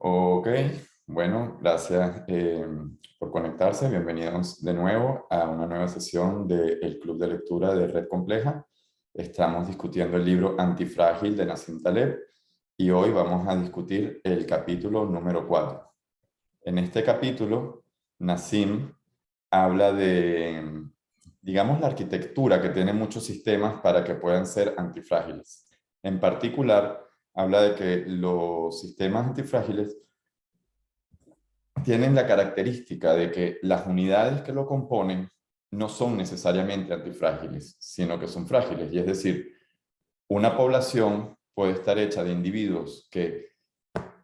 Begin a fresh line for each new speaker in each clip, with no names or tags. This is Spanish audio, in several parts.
Ok, bueno, gracias por conectarse. Bienvenidos de nuevo a una nueva sesión del Club de Lectura de Red Compleja. Estamos discutiendo el libro Antifrágil de Nassim Taleb y hoy vamos a discutir el capítulo número 4. En este capítulo, Nassim habla de, digamos, la arquitectura que tienen muchos sistemas para que puedan ser antifrágiles. En particular, habla de que los sistemas antifrágiles tienen la característica de que las unidades que lo componen no son necesariamente antifrágiles, sino que son frágiles. Y es decir, una población puede estar hecha de individuos que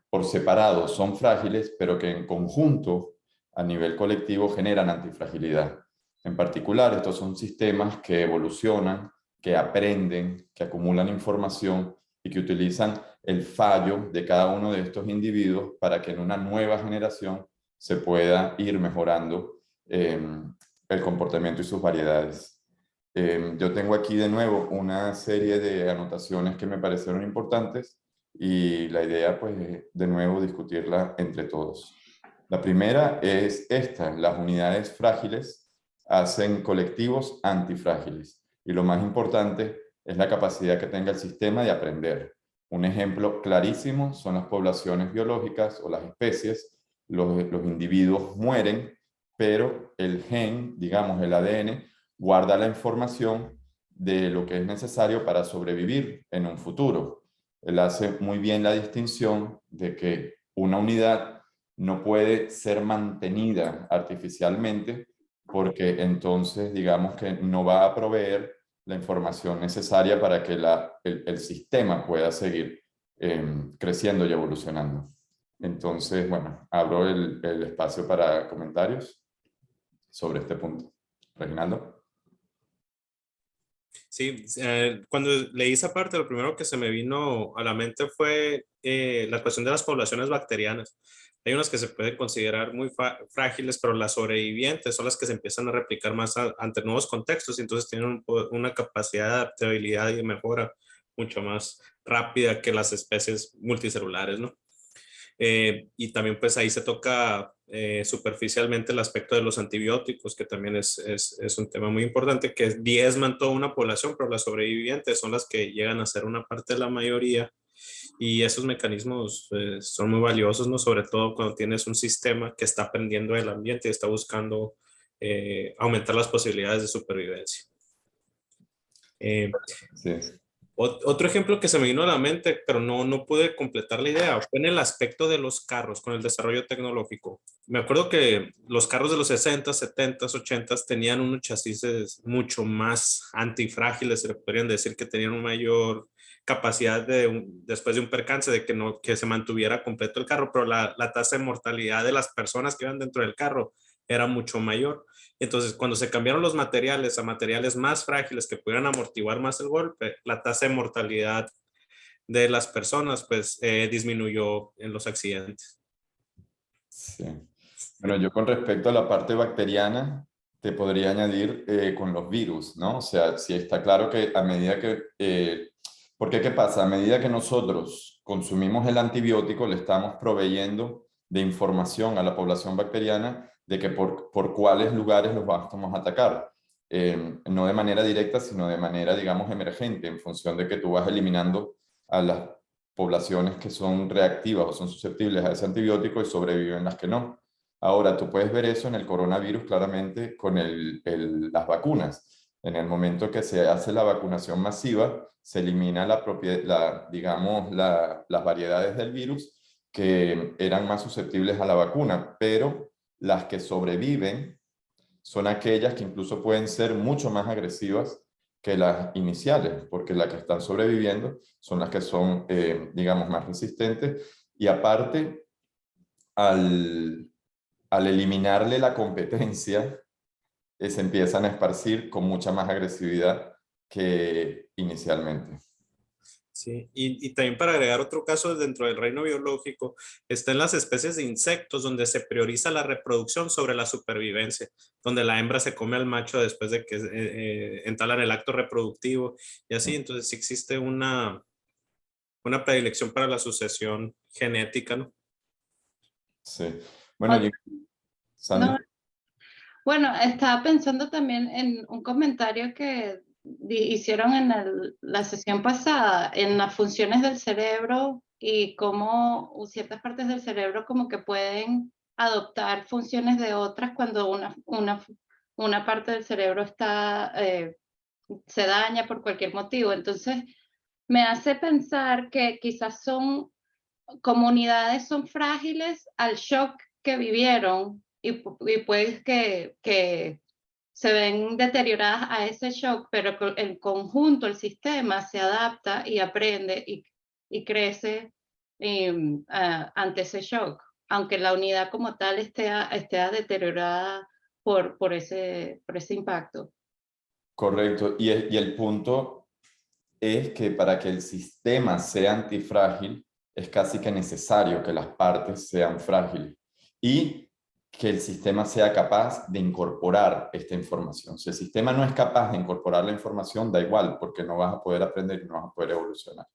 por separado son frágiles, pero que en conjunto, a nivel colectivo, generan antifragilidad. En particular, estos son sistemas que evolucionan, que aprenden, que acumulan información y que utilizan el fallo de cada uno de estos individuos para que en una nueva generación se pueda ir mejorando el comportamiento y sus variedades. Yo tengo aquí de nuevo una serie de anotaciones que me parecieron importantes y la idea, pues, es de nuevo discutirla entre todos. La primera es esta: las unidades frágiles hacen colectivos antifrágiles. Y lo más importante es la capacidad que tenga el sistema de aprender. Un ejemplo clarísimo son las poblaciones biológicas o las especies. Los individuos mueren, pero el gen, digamos el ADN, guarda la información de lo que es necesario para sobrevivir en un futuro. Él hace muy bien la distinción de que una unidad no puede ser mantenida artificialmente porque entonces digamos que no va a proveer la información necesaria para que el sistema pueda seguir creciendo y evolucionando. Entonces, bueno, abro el espacio para comentarios sobre este punto. Reginaldo.
Sí, cuando leí esa parte, lo primero que se me vino a la mente fue la cuestión de las poblaciones bacterianas. Hay unas que se pueden considerar muy frágiles, pero las sobrevivientes son las que se empiezan a replicar más ante nuevos contextos y entonces tienen una capacidad de adaptabilidad y de mejora mucho más rápida que las especies multicelulares, ¿no? Y también pues ahí se toca superficialmente el aspecto de los antibióticos, que también es un tema muy importante, que diezman toda una población, pero las sobrevivientes son las que llegan a ser una parte de la mayoría. Y esos mecanismos son muy valiosos, ¿no? Sobre todo cuando tienes un sistema que está aprendiendo del ambiente y está buscando aumentar las posibilidades de supervivencia. Eh,
Sí.
Otro ejemplo que se me vino a la mente, pero no pude completar la idea, fue en el aspecto de los carros con el desarrollo tecnológico. Me acuerdo que los carros de los 60, 70, 80 tenían unos chasis mucho más antifrágiles, se le podrían decir que tenían una mayor capacidad después de un percance de que se mantuviera completo el carro, pero la tasa de mortalidad de las personas que iban dentro del carro era mucho mayor. Entonces, cuando se cambiaron los materiales a materiales más frágiles que pudieran amortiguar más el golpe, la tasa de mortalidad de las personas pues disminuyó en los accidentes.
Sí. Bueno, yo con respecto a la parte bacteriana, te podría añadir con los virus, ¿no? O sea, sí está claro que a medida que... porque ¿qué pasa? A medida que nosotros consumimos el antibiótico, le estamos proveyendo de información a la población bacteriana de que por cuáles lugares los vamos a atacar. No de manera directa, sino de manera, digamos, emergente, en función de que tú vas eliminando a las poblaciones que son reactivas o son susceptibles a ese antibiótico y sobreviven las que no. Ahora, tú puedes ver eso en el coronavirus claramente con las vacunas. En el momento que se hace la vacunación masiva, se elimina digamos, las variedades del virus que eran más susceptibles a la vacuna, pero las que sobreviven son aquellas que incluso pueden ser mucho más agresivas que las iniciales, porque las que están sobreviviendo son las que son, digamos, más resistentes. Y aparte, al, al eliminarle la competencia, se empiezan a esparcir con mucha más agresividad que inicialmente.
Sí, y también para agregar otro caso dentro del reino biológico, está en las especies de insectos donde se prioriza la reproducción sobre la supervivencia, donde la hembra se come al macho después de que entalan el acto reproductivo y así, entonces sí existe una predilección para la sucesión genética, ¿no?
Sí. Bueno,
Ot-
Sandy.
no, bueno, estaba pensando también en un comentario que hicieron en la sesión pasada, en las funciones del cerebro y cómo ciertas partes del cerebro como que pueden adoptar funciones de otras cuando una parte del cerebro se daña por cualquier motivo. Entonces, me hace pensar que quizás comunidades son frágiles al shock que vivieron y pues que se ven deterioradas a ese shock, pero en conjunto el sistema se adapta y aprende y crece ante ese shock, aunque la unidad como tal esté deteriorada por ese impacto.
Correcto. Y el punto es que para que el sistema sea antifrágil, es casi que necesario que las partes sean frágiles y que el sistema sea capaz de incorporar esta información. Si el sistema no es capaz de incorporar la información, da igual, porque no vas a poder aprender y no vas a poder evolucionar.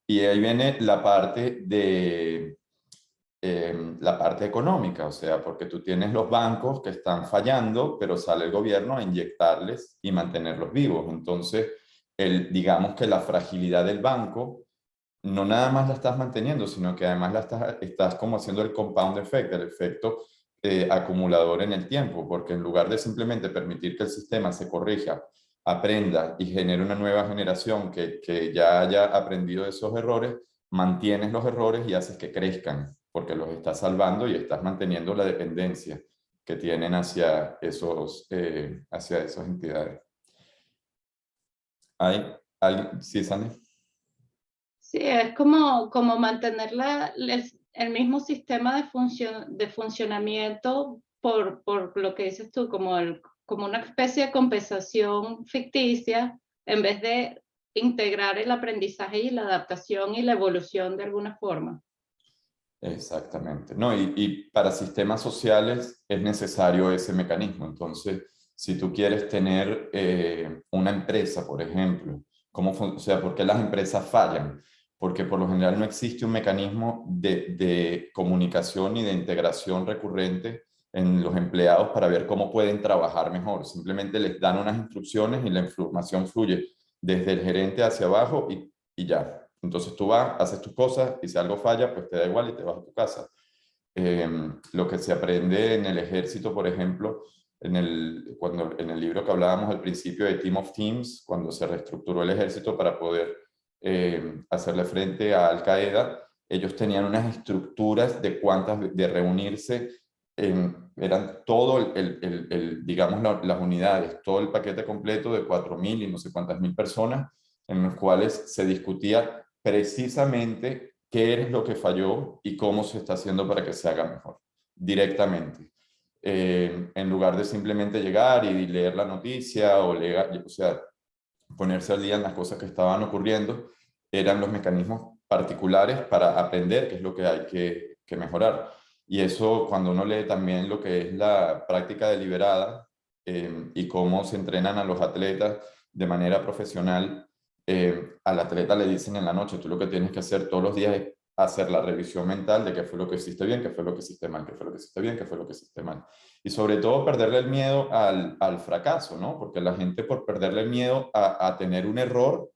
Y ahí viene la parte económica, o sea, porque tú tienes los bancos que están fallando, pero sale el gobierno a inyectarles y mantenerlos vivos. Entonces, digamos que la fragilidad del banco no nada más la estás manteniendo, sino que además estás como haciendo el compound effect, el efecto acumulador en el tiempo, porque en lugar de simplemente permitir que el sistema se corrija, aprenda y genere una nueva generación que ya haya aprendido de esos errores, mantienes los errores y haces que crezcan, porque los estás salvando y estás manteniendo la dependencia que tienen hacia esas entidades. ¿Hay alguien? Sí, Sandy.
Sí, es como mantener el mismo sistema de funcionamiento por lo que dices tú, como una especie de compensación ficticia, en vez de integrar el aprendizaje y la adaptación y la evolución de alguna forma.
Exactamente. No, y para sistemas sociales es necesario ese mecanismo. Entonces, si tú quieres tener una empresa, por ejemplo, o sea, ¿por qué las empresas fallan? Porque por lo general no existe un mecanismo de comunicación y de integración recurrente en los empleados para ver cómo pueden trabajar mejor. Simplemente les dan unas instrucciones y la información fluye desde el gerente hacia abajo y ya. Entonces tú vas, haces tus cosas y si algo falla, pues te da igual y te vas a tu casa. Lo que se aprende en el ejército, por ejemplo, en el libro que hablábamos al principio de Team of Teams, cuando se reestructuró el ejército para poder hacerle frente a Al Qaeda, ellos tenían unas estructuras de reunirse, eran todo digamos, las unidades, todo el paquete completo de 4.000 y no sé cuántas mil personas, en los cuales se discutía precisamente qué es lo que falló y cómo se está haciendo para que se haga mejor, directamente. En lugar de simplemente llegar y leer la noticia o sea, ponerse al día en las cosas que estaban ocurriendo, eran los mecanismos particulares para aprender qué es lo que hay que mejorar. Y eso cuando uno lee también lo que es la práctica deliberada y cómo se entrenan a los atletas de manera profesional, al atleta le dicen en la noche, tú lo que tienes que hacer todos los días es hacer la revisión mental de qué fue lo que hiciste bien, qué fue lo que hiciste mal, qué fue lo que hiciste bien, qué fue lo que hiciste mal. Y sobre todo perderle el miedo al fracaso, ¿no? Porque la gente por perderle el miedo a tener un error,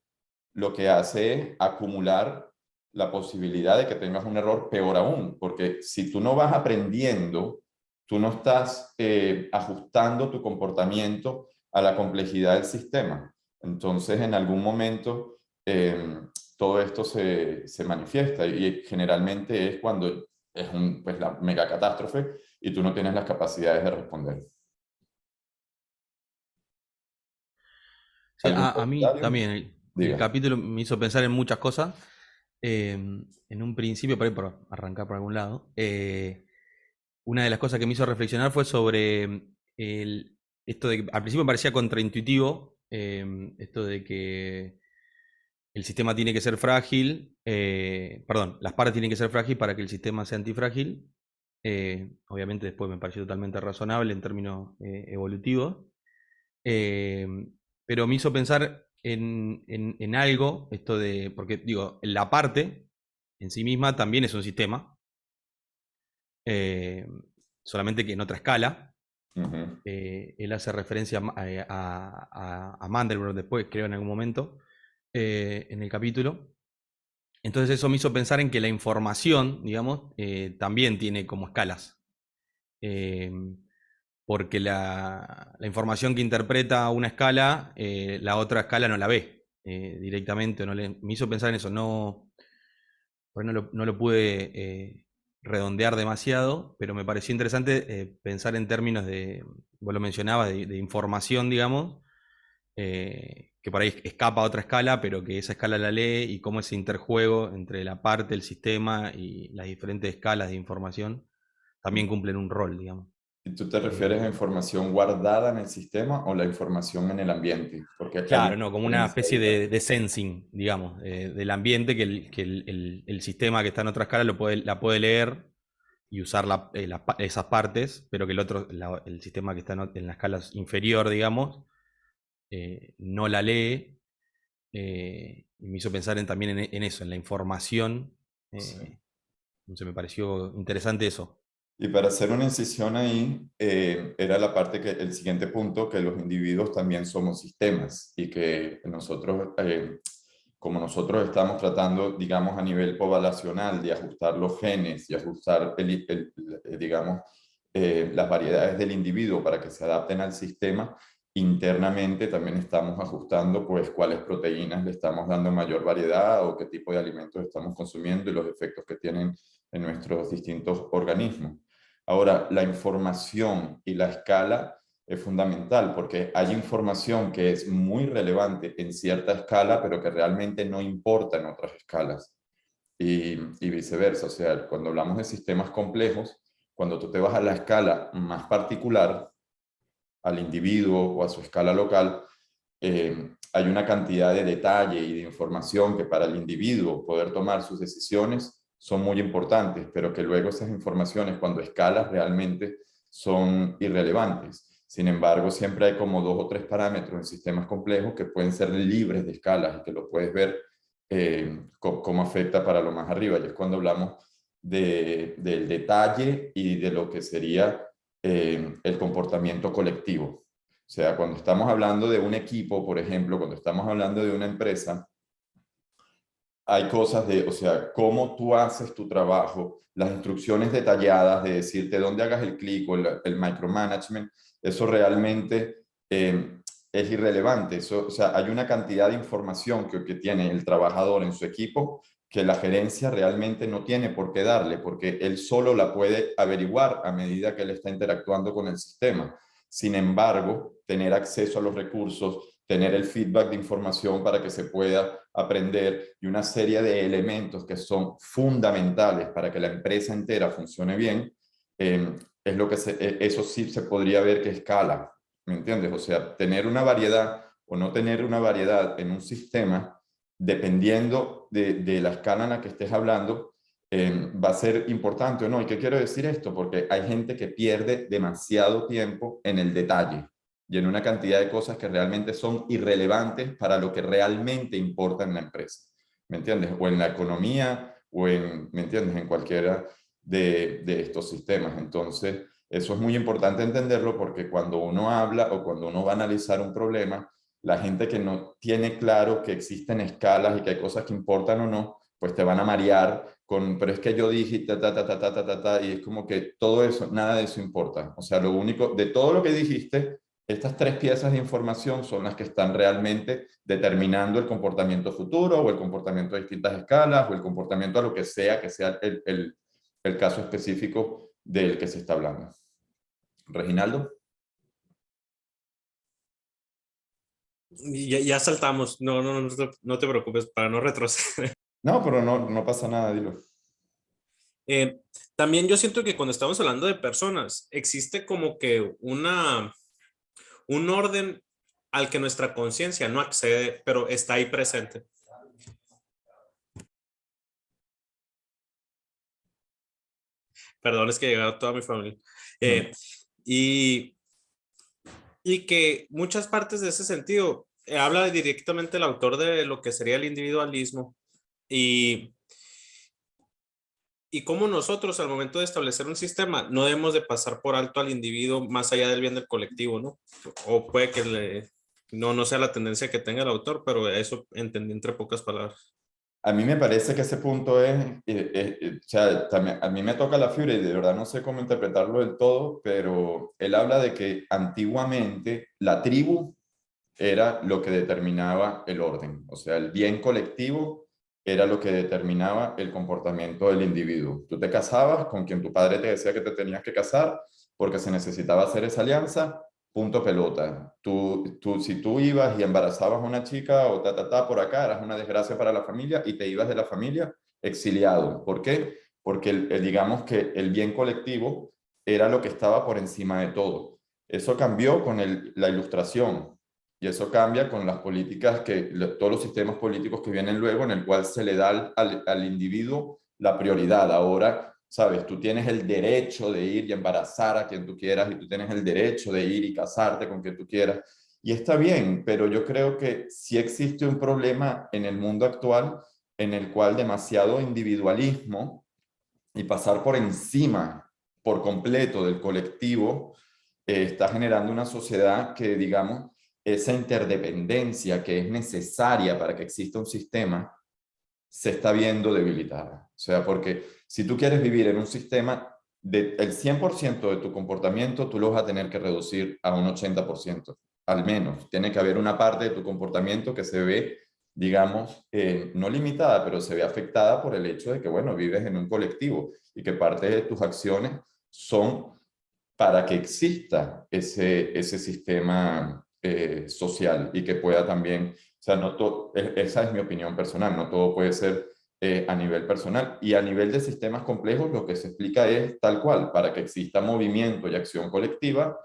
lo que hace es acumular la posibilidad de que tengas un error peor aún, porque si tú no vas aprendiendo, tú no estás ajustando tu comportamiento a la complejidad del sistema. Entonces, en algún momento, todo esto se manifiesta y generalmente es cuando es pues, la mega catástrofe y tú no tienes las capacidades de responder.
Sí,
¿Algún
a mí
comentario?
también el
Diga.
capítulo me hizo pensar en muchas cosas. En un principio, por arrancar por algún lado, una de las cosas que me hizo reflexionar fue sobre esto de que al principio me parecía contraintuitivo, esto de que el sistema tiene que ser frágil, perdón, las partes tienen que ser frágiles para que el sistema sea antifrágil. Obviamente después me pareció totalmente razonable en términos evolutivos. Eh, pero me hizo pensar en algo, esto de, porque digo, la parte en sí misma también es un sistema, solamente que en otra escala.
Ujú.
Él hace referencia a Mandelbrot después, creo, en algún momento, en el capítulo. Entonces eso me hizo pensar en que la información, digamos, también tiene como escalas. Porque la información que interpreta una escala, la otra escala no la ve directamente. Me hizo pensar en eso. No lo pude redondear demasiado, pero me pareció interesante pensar en términos vos lo mencionabas, de información, digamos, que por ahí escapa a otra escala, pero que esa escala la lee, y cómo ese interjuego entre la parte, el sistema y las diferentes escalas de información también cumplen un rol, digamos.
¿Y tú te refieres a información guardada en el sistema o la información en el ambiente? Porque hay
Claro,
una
no, como una
diferencia
especie
ahí también.
de sensing, digamos, del ambiente, que el sistema que está en otra escala la puede leer y usar esas partes, pero que el sistema que está en la escala inferior, digamos, no la lee. Y me hizo pensar también en eso, en la información.
Sí.
Entonces me pareció interesante eso.
Y para hacer una incisión ahí, era la parte que el siguiente punto, que los individuos también somos sistemas y que nosotros, como nosotros estamos tratando, digamos, a nivel poblacional de ajustar los genes y ajustar, digamos, las variedades del individuo para que se adapten al sistema, internamente también estamos ajustando, pues, cuáles proteínas le estamos dando mayor variedad o qué tipo de alimentos estamos consumiendo y los efectos que tienen en nuestros distintos organismos. Ahora, la información y la escala es fundamental porque hay información que es muy relevante en cierta escala, pero que realmente no importa en otras escalas. Y viceversa. O sea, cuando hablamos de sistemas complejos, cuando tú te vas a la escala más particular, al individuo o a su escala local, hay una cantidad de detalle y de información que para el individuo poder tomar sus decisiones son muy importantes, pero que luego esas informaciones cuando escalas realmente son irrelevantes. Sin embargo, siempre hay como 2 o 3 parámetros en sistemas complejos que pueden ser libres de escalas y que lo puedes ver cómo afecta para lo más arriba. Y es cuando hablamos del detalle y de lo que sería el comportamiento colectivo. O sea, cuando estamos hablando de un equipo, por ejemplo, cuando estamos hablando de una empresa, hay cosas de, o sea, cómo tú haces tu trabajo, las instrucciones detalladas de decirte dónde hagas el clic o el micromanagement, eso realmente es irrelevante. Eso, o sea, hay una cantidad de información que tiene el trabajador en su equipo que la gerencia realmente no tiene por qué darle, porque él solo la puede averiguar a medida que él está interactuando con el sistema. Sin embargo, tener acceso a los recursos, tener el feedback de información para que se pueda aprender y una serie de elementos que son fundamentales para que la empresa entera funcione bien, es lo que eso sí se podría ver que escala, ¿me entiendes? O sea, tener una variedad o no tener una variedad en un sistema, dependiendo de la escala en la que estés hablando, va a ser importante o no. ¿Y qué quiero decir esto? Porque hay gente que pierde demasiado tiempo en el detalle y en una cantidad de cosas que realmente son irrelevantes para lo que realmente importa en la empresa, ¿me entiendes? O en la economía, o en, ¿me entiendes? En cualquiera de estos sistemas. Entonces, eso es muy importante entenderlo porque cuando uno habla o cuando uno va a analizar un problema, la gente que no tiene claro que existen escalas y que hay cosas que importan o no, pues te van a marear con, pero es que yo dije, y es como que todo eso, nada de eso importa. O sea, lo único, de todo lo que dijiste, estas 3 piezas de información son las que están realmente determinando el comportamiento futuro o el comportamiento a distintas escalas o el comportamiento a lo que sea el caso específico del que se está hablando. Reginaldo.
Ya saltamos, no te preocupes para no retroceder.
No, pero no pasa nada, dilo.
También yo siento que cuando estamos hablando de personas, existe como que un orden al que nuestra conciencia no accede, pero está ahí presente. Perdón, es que llegó toda mi familia. Y que muchas partes de ese sentido, habla directamente el autor de lo que sería el individualismo. Y y cómo nosotros al momento de establecer un sistema no debemos de pasar por alto al individuo más allá del bien del colectivo, ¿no? O puede que no sea la tendencia que tenga el autor, pero eso entendí entre pocas palabras.
A mí me parece que ese punto o sea, también, a mí me toca la fibra y de verdad no sé cómo interpretarlo del todo, pero él habla de que antiguamente la tribu era lo que determinaba el orden, o sea, el bien colectivo era lo que determinaba el comportamiento del individuo. Tú te casabas con quien tu padre te decía que te tenías que casar porque se necesitaba hacer esa alianza, punto pelota. Si tú ibas y embarazabas a una chica o por acá, eras una desgracia para la familia y te ibas de la familia exiliado. ¿Por qué? Porque digamos que el bien colectivo era lo que estaba por encima de todo. Eso cambió con la ilustración. Y eso cambia con las políticas todos los sistemas políticos que vienen luego, en el cual se le da al individuo la prioridad. Ahora, sabes, tú tienes el derecho de ir y embarazar a quien tú quieras, y tú tienes el derecho de ir y casarte con quien tú quieras. Y está bien, pero yo creo que sí existe un problema en el mundo actual en el cual demasiado individualismo y pasar por encima, por completo del colectivo, está generando una sociedad que, digamos, esa interdependencia que es necesaria para que exista un sistema, se está viendo debilitada. O sea, porque si tú quieres vivir en un sistema, el 100% de tu comportamiento tú lo vas a tener que reducir a un 80%, al menos. Tiene que haber una parte de tu comportamiento que se ve, digamos, no limitada, pero se ve afectada por el hecho de que, bueno, vives en un colectivo y que parte de tus acciones son para que exista ese sistema social y que pueda también, o sea, esa es mi opinión personal, no todo puede ser a nivel personal. Y a nivel de sistemas complejos, lo que se explica es tal cual, para que exista movimiento y acción colectiva,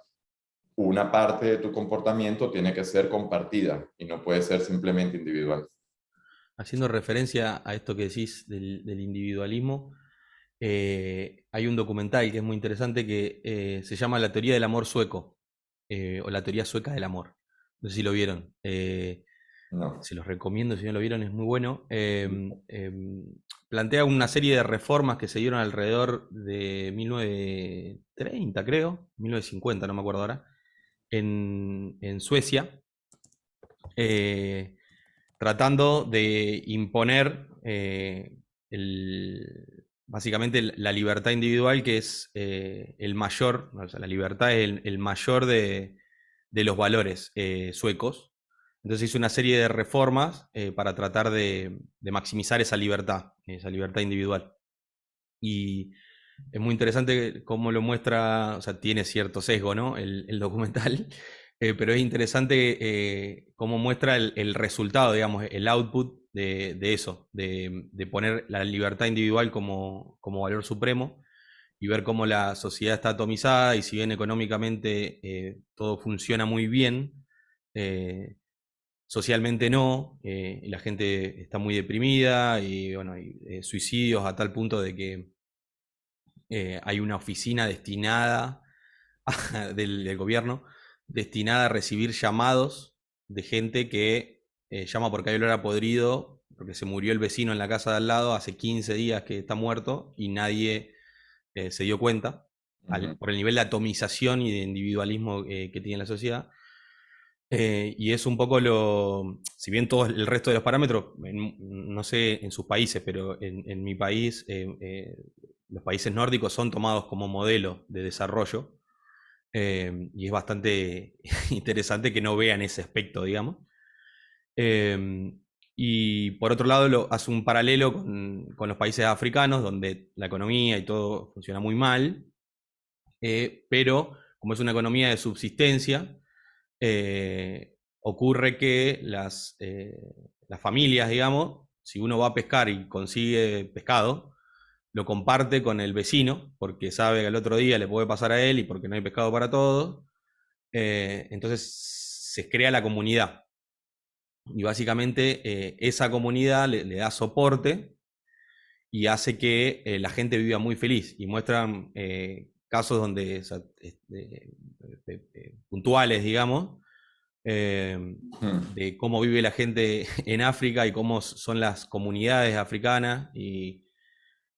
una parte de tu comportamiento tiene que ser compartida y no puede ser simplemente individual.
Haciendo referencia a esto que decís del individualismo, hay un documental que es muy interesante que se llama La teoría del amor sueco, o la teoría sueca del amor. No sé si lo vieron.
No.
Se los recomiendo si no lo vieron, es muy bueno. Plantea una serie de reformas que se dieron alrededor de 1930, creo, 1950, no me acuerdo ahora, en Suecia, tratando de imponer básicamente la libertad individual, que es el mayor, o sea, la libertad es el mayor de los valores suecos. Entonces hizo una serie de reformas para tratar de maximizar esa libertad individual. Y es muy interesante cómo lo muestra, o sea, tiene cierto sesgo, ¿no? El documental, pero es interesante cómo muestra el resultado, digamos, el output de eso, de poner la libertad individual como valor supremo y ver cómo la sociedad está atomizada y si bien económicamente todo funciona muy bien, socialmente no, y la gente está muy deprimida y bueno, hay suicidios a tal punto de que hay una oficina destinada del gobierno, destinada a recibir llamados de gente que llama porque hay olor a podrido, porque se murió el vecino en la casa de al lado, hace 15 días que está muerto y nadie se dio cuenta, por el nivel de atomización y de individualismo que tiene la sociedad. Y es un poco si bien todo el resto de los parámetros, no sé en sus países, pero en mi país, los países nórdicos son tomados como modelo de desarrollo, y es bastante interesante que no vean ese aspecto, digamos. Y por otro lado, hace un paralelo con los países africanos, donde la economía y todo funciona muy mal, pero como es una economía de subsistencia, ocurre que las familias, digamos, si uno va a pescar y consigue pescado, lo comparte con el vecino, porque sabe que al otro día le puede pasar a él y porque no hay pescado para todos. Entonces se crea la comunidad. Y básicamente esa comunidad le da soporte y hace que la gente viva muy feliz. Y muestran casos donde, puntuales, digamos, de cómo vive la gente en África y cómo son las comunidades africanas. Y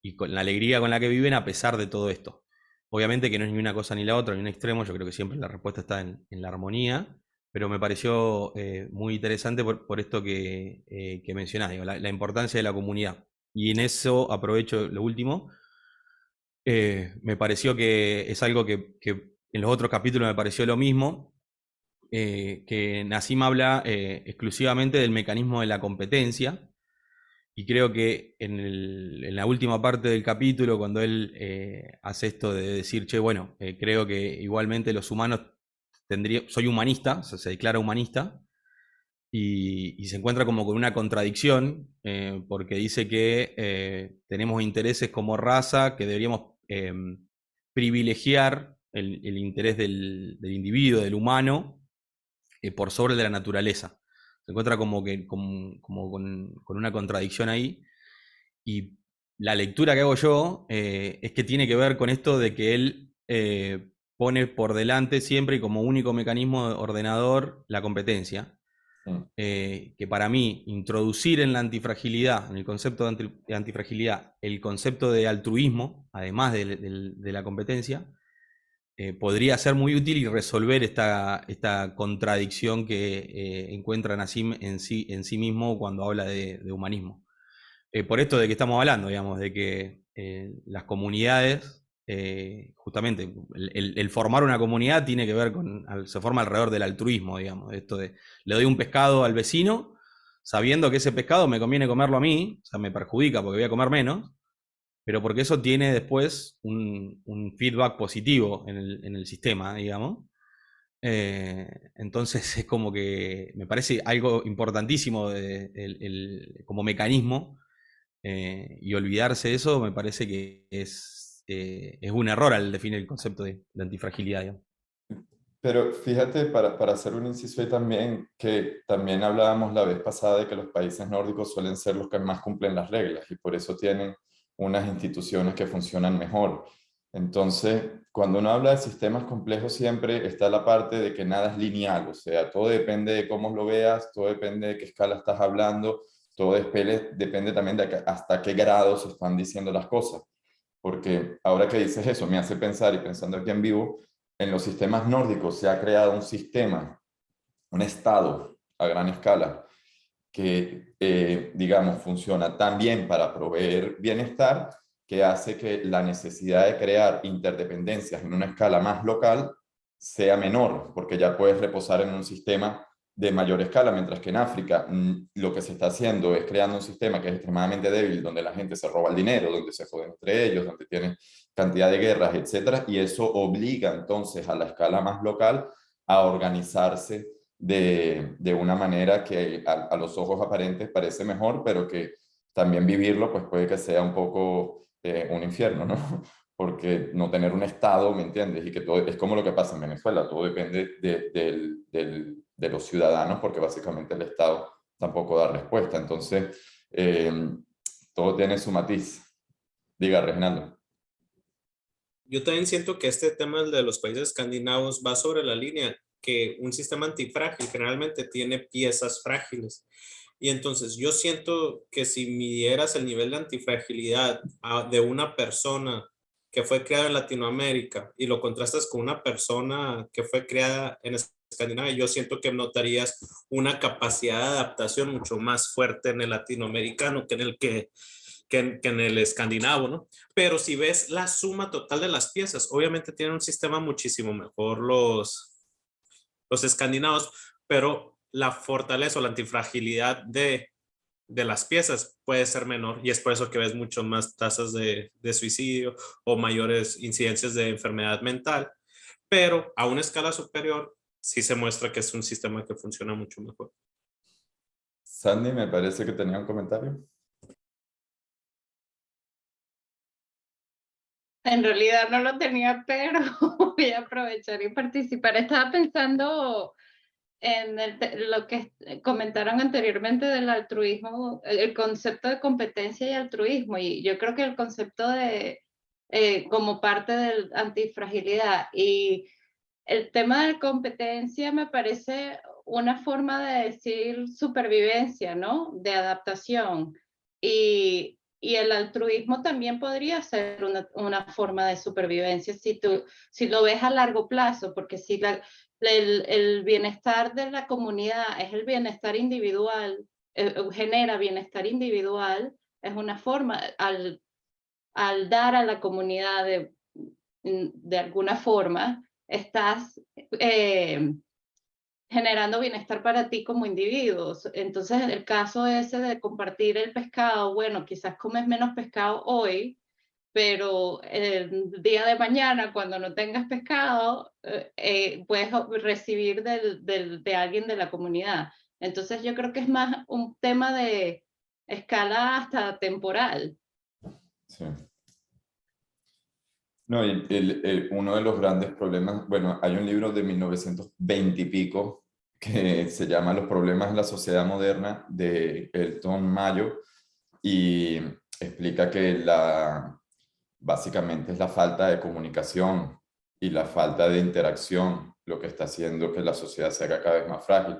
y con la alegría con la que viven a pesar de todo esto. Obviamente que no es ni una cosa ni la otra, ni un extremo, yo creo que siempre la respuesta está en la armonía, pero me pareció muy interesante por esto que mencionás, digo, la importancia de la comunidad. Y en eso aprovecho lo último. Me pareció que es algo que en los otros capítulos me pareció lo mismo, que Nassim habla exclusivamente del mecanismo de la competencia, y creo que en la última parte del capítulo, cuando él hace esto de decir, che, bueno, creo que igualmente los humanos soy humanista, o sea, se declara humanista, y se encuentra como con una contradicción, porque dice que tenemos intereses como raza, que deberíamos privilegiar el interés del individuo, del humano, por sobre el de la naturaleza. Se encuentra como con una contradicción ahí, y la lectura que hago yo es que tiene que ver con esto de que él pone por delante siempre y como único mecanismo ordenador la competencia. Que para mí introducir en la antifragilidad, en el concepto de antifragilidad, el concepto de altruismo, además de la competencia, podría ser muy útil y resolver esta contradicción que encuentra Nassim en sí mismo cuando habla de humanismo. Por esto de que estamos hablando, digamos, de que las comunidades, justamente, el formar una comunidad tiene que ver se forma alrededor del altruismo, digamos, esto de le doy un pescado al vecino, sabiendo que ese pescado me conviene comerlo a mí, o sea, me perjudica porque voy a comer menos, pero porque eso tiene después un feedback positivo en el sistema, digamos. Entonces es como que me parece algo importantísimo como mecanismo. Y olvidarse de eso me parece que es un error al definir el concepto de antifragilidad, digamos.
Pero fíjate, para hacer un inciso ahí también, que también hablábamos la vez pasada de que los países nórdicos suelen ser los que más cumplen las reglas y por eso tienen unas instituciones que funcionan mejor. Entonces, cuando uno habla de sistemas complejos siempre está la parte de que nada es lineal, o sea, todo depende de cómo lo veas, todo depende de qué escala estás hablando, todo depende también de hasta qué grado se están diciendo las cosas. Porque ahora que dices eso, me hace pensar, y pensando aquí en vivo, en los sistemas nórdicos se ha creado un sistema, un estado a gran escala, que, digamos, funciona tan bien para proveer bienestar, que hace que la necesidad de crear interdependencias en una escala más local sea menor, porque ya puedes reposar en un sistema de mayor escala, mientras que en África lo que se está haciendo es creando un sistema que es extremadamente débil, donde la gente se roba el dinero, donde se joden entre ellos, donde tienen cantidad de guerras, etcétera, y eso obliga entonces a la escala más local a organizarse de una manera que a los ojos aparentes parece mejor, pero que también vivirlo pues puede que sea un poco un infierno, ¿no? Porque no tener un Estado, ¿me entiendes? Y que todo es como lo que pasa en Venezuela, todo depende de los ciudadanos, porque básicamente el Estado tampoco da respuesta. Entonces, todo tiene su matiz. Diga, Reginaldo.
Yo también siento que este tema de los países escandinavos va sobre la línea que un sistema antifrágil generalmente tiene piezas frágiles. Y entonces yo siento que si midieras el nivel de antifragilidad de una persona que fue creada en Latinoamérica y lo contrastas con una persona que fue creada en Escandinavia, yo siento que notarías una capacidad de adaptación mucho más fuerte en el latinoamericano que en el escandinavo, ¿no? Pero si ves la suma total de las piezas, obviamente tienen un sistema muchísimo mejor los escandinavos, pero la fortaleza o la antifragilidad de las piezas puede ser menor y es por eso que ves mucho más tasas de suicidio o mayores incidencias de enfermedad mental, pero a una escala superior sí se muestra que es un sistema que funciona mucho mejor.
Sandy, me parece que tenía un comentario.
En realidad no lo tenía, pero voy a aprovechar y participar. Estaba pensando en lo que comentaron anteriormente del altruismo, el concepto de competencia y altruismo, y yo creo que el concepto de como parte de antifragilidad y el tema de competencia me parece una forma de decir supervivencia, ¿no? De adaptación. Y Y el altruismo también podría ser una forma de supervivencia si lo ves a largo plazo, porque si el bienestar de la comunidad es el bienestar individual, genera bienestar individual, es una forma, al dar a la comunidad de alguna forma, estás generando bienestar para ti como individuo. Entonces, el caso ese de compartir el pescado, bueno, quizás comes menos pescado hoy, pero el día de mañana, cuando no tengas pescado, puedes recibir de alguien de la comunidad. Entonces, yo creo que es más un tema de escala hasta temporal.
Sí. No, uno de los grandes problemas, bueno, hay un libro de 1920 y pico que se llama Los problemas de la sociedad moderna, de Elton Mayo, y explica que básicamente es la falta de comunicación y la falta de interacción lo que está haciendo que la sociedad se haga cada vez más frágil.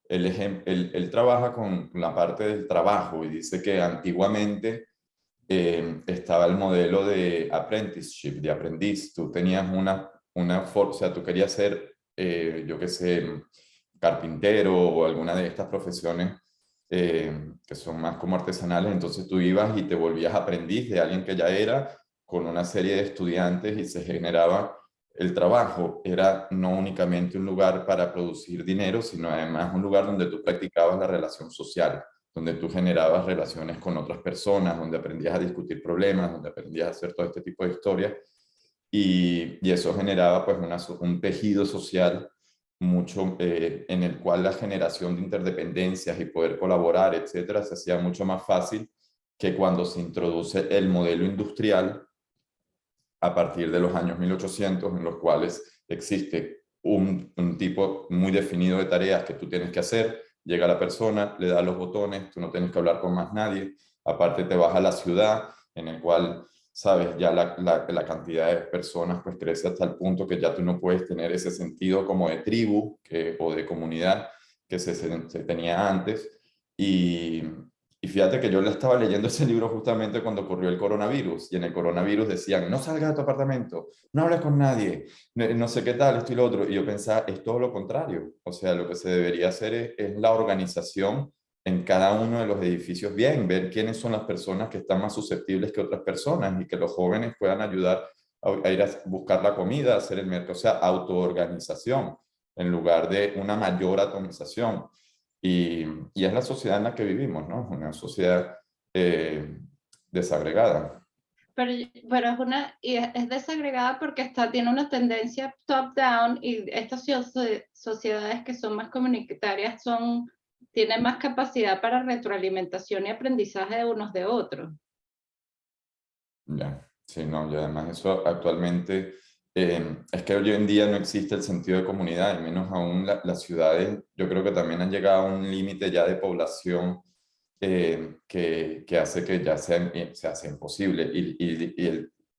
Él trabaja con la parte del trabajo y dice que antiguamente estaba el modelo de apprenticeship, de aprendiz. Tú tenías o sea, tú querías ser, yo qué sé, carpintero o alguna de estas profesiones que son más como artesanales, entonces tú ibas y te volvías aprendiz de alguien que ya era, con una serie de estudiantes y se generaba el trabajo. Era no únicamente un lugar para producir dinero, sino además un lugar donde tú practicabas la relación social, donde tú generabas relaciones con otras personas, donde aprendías a discutir problemas, donde aprendías a hacer todo este tipo de historias, y eso generaba pues un tejido social mucho en el cual la generación de interdependencias y poder colaborar, etcétera, se hacía mucho más fácil que cuando se introduce el modelo industrial a partir de los años 1800, en los cuales existe un tipo muy definido de tareas que tú tienes que hacer. Llega la persona, le da los botones, tú no tienes que hablar con más nadie. Aparte te vas a la ciudad, en el cual, sabes, ya la cantidad de personas pues crece hasta el punto que ya tú no puedes tener ese sentido como de tribu o de comunidad que se tenía antes. Y fíjate que yo le estaba leyendo ese libro justamente cuando ocurrió el coronavirus, y en el coronavirus decían, no salgas de tu apartamento, no hables con nadie, no sé qué tal, esto y lo otro. Y yo pensaba, es todo lo contrario. O sea, lo que se debería hacer es la organización en cada uno de los edificios bien, ver quiénes son las personas que están más susceptibles que otras personas y que los jóvenes puedan ayudar a ir a buscar la comida, a hacer el mercado, o sea, autoorganización en lugar de una mayor atomización. Y es la sociedad en la que vivimos, ¿no? Una sociedad desagregada.
Pero es desagregada porque tiene una tendencia top-down, y estas sociedades que son más comunitarias tienen más capacidad para retroalimentación y aprendizaje de unos de otros.
Ya, sí, no, y además eso actualmente es que hoy en día no existe el sentido de comunidad, y menos aún las ciudades, yo creo que también han llegado a un límite ya de población que hace que ya se hace imposible.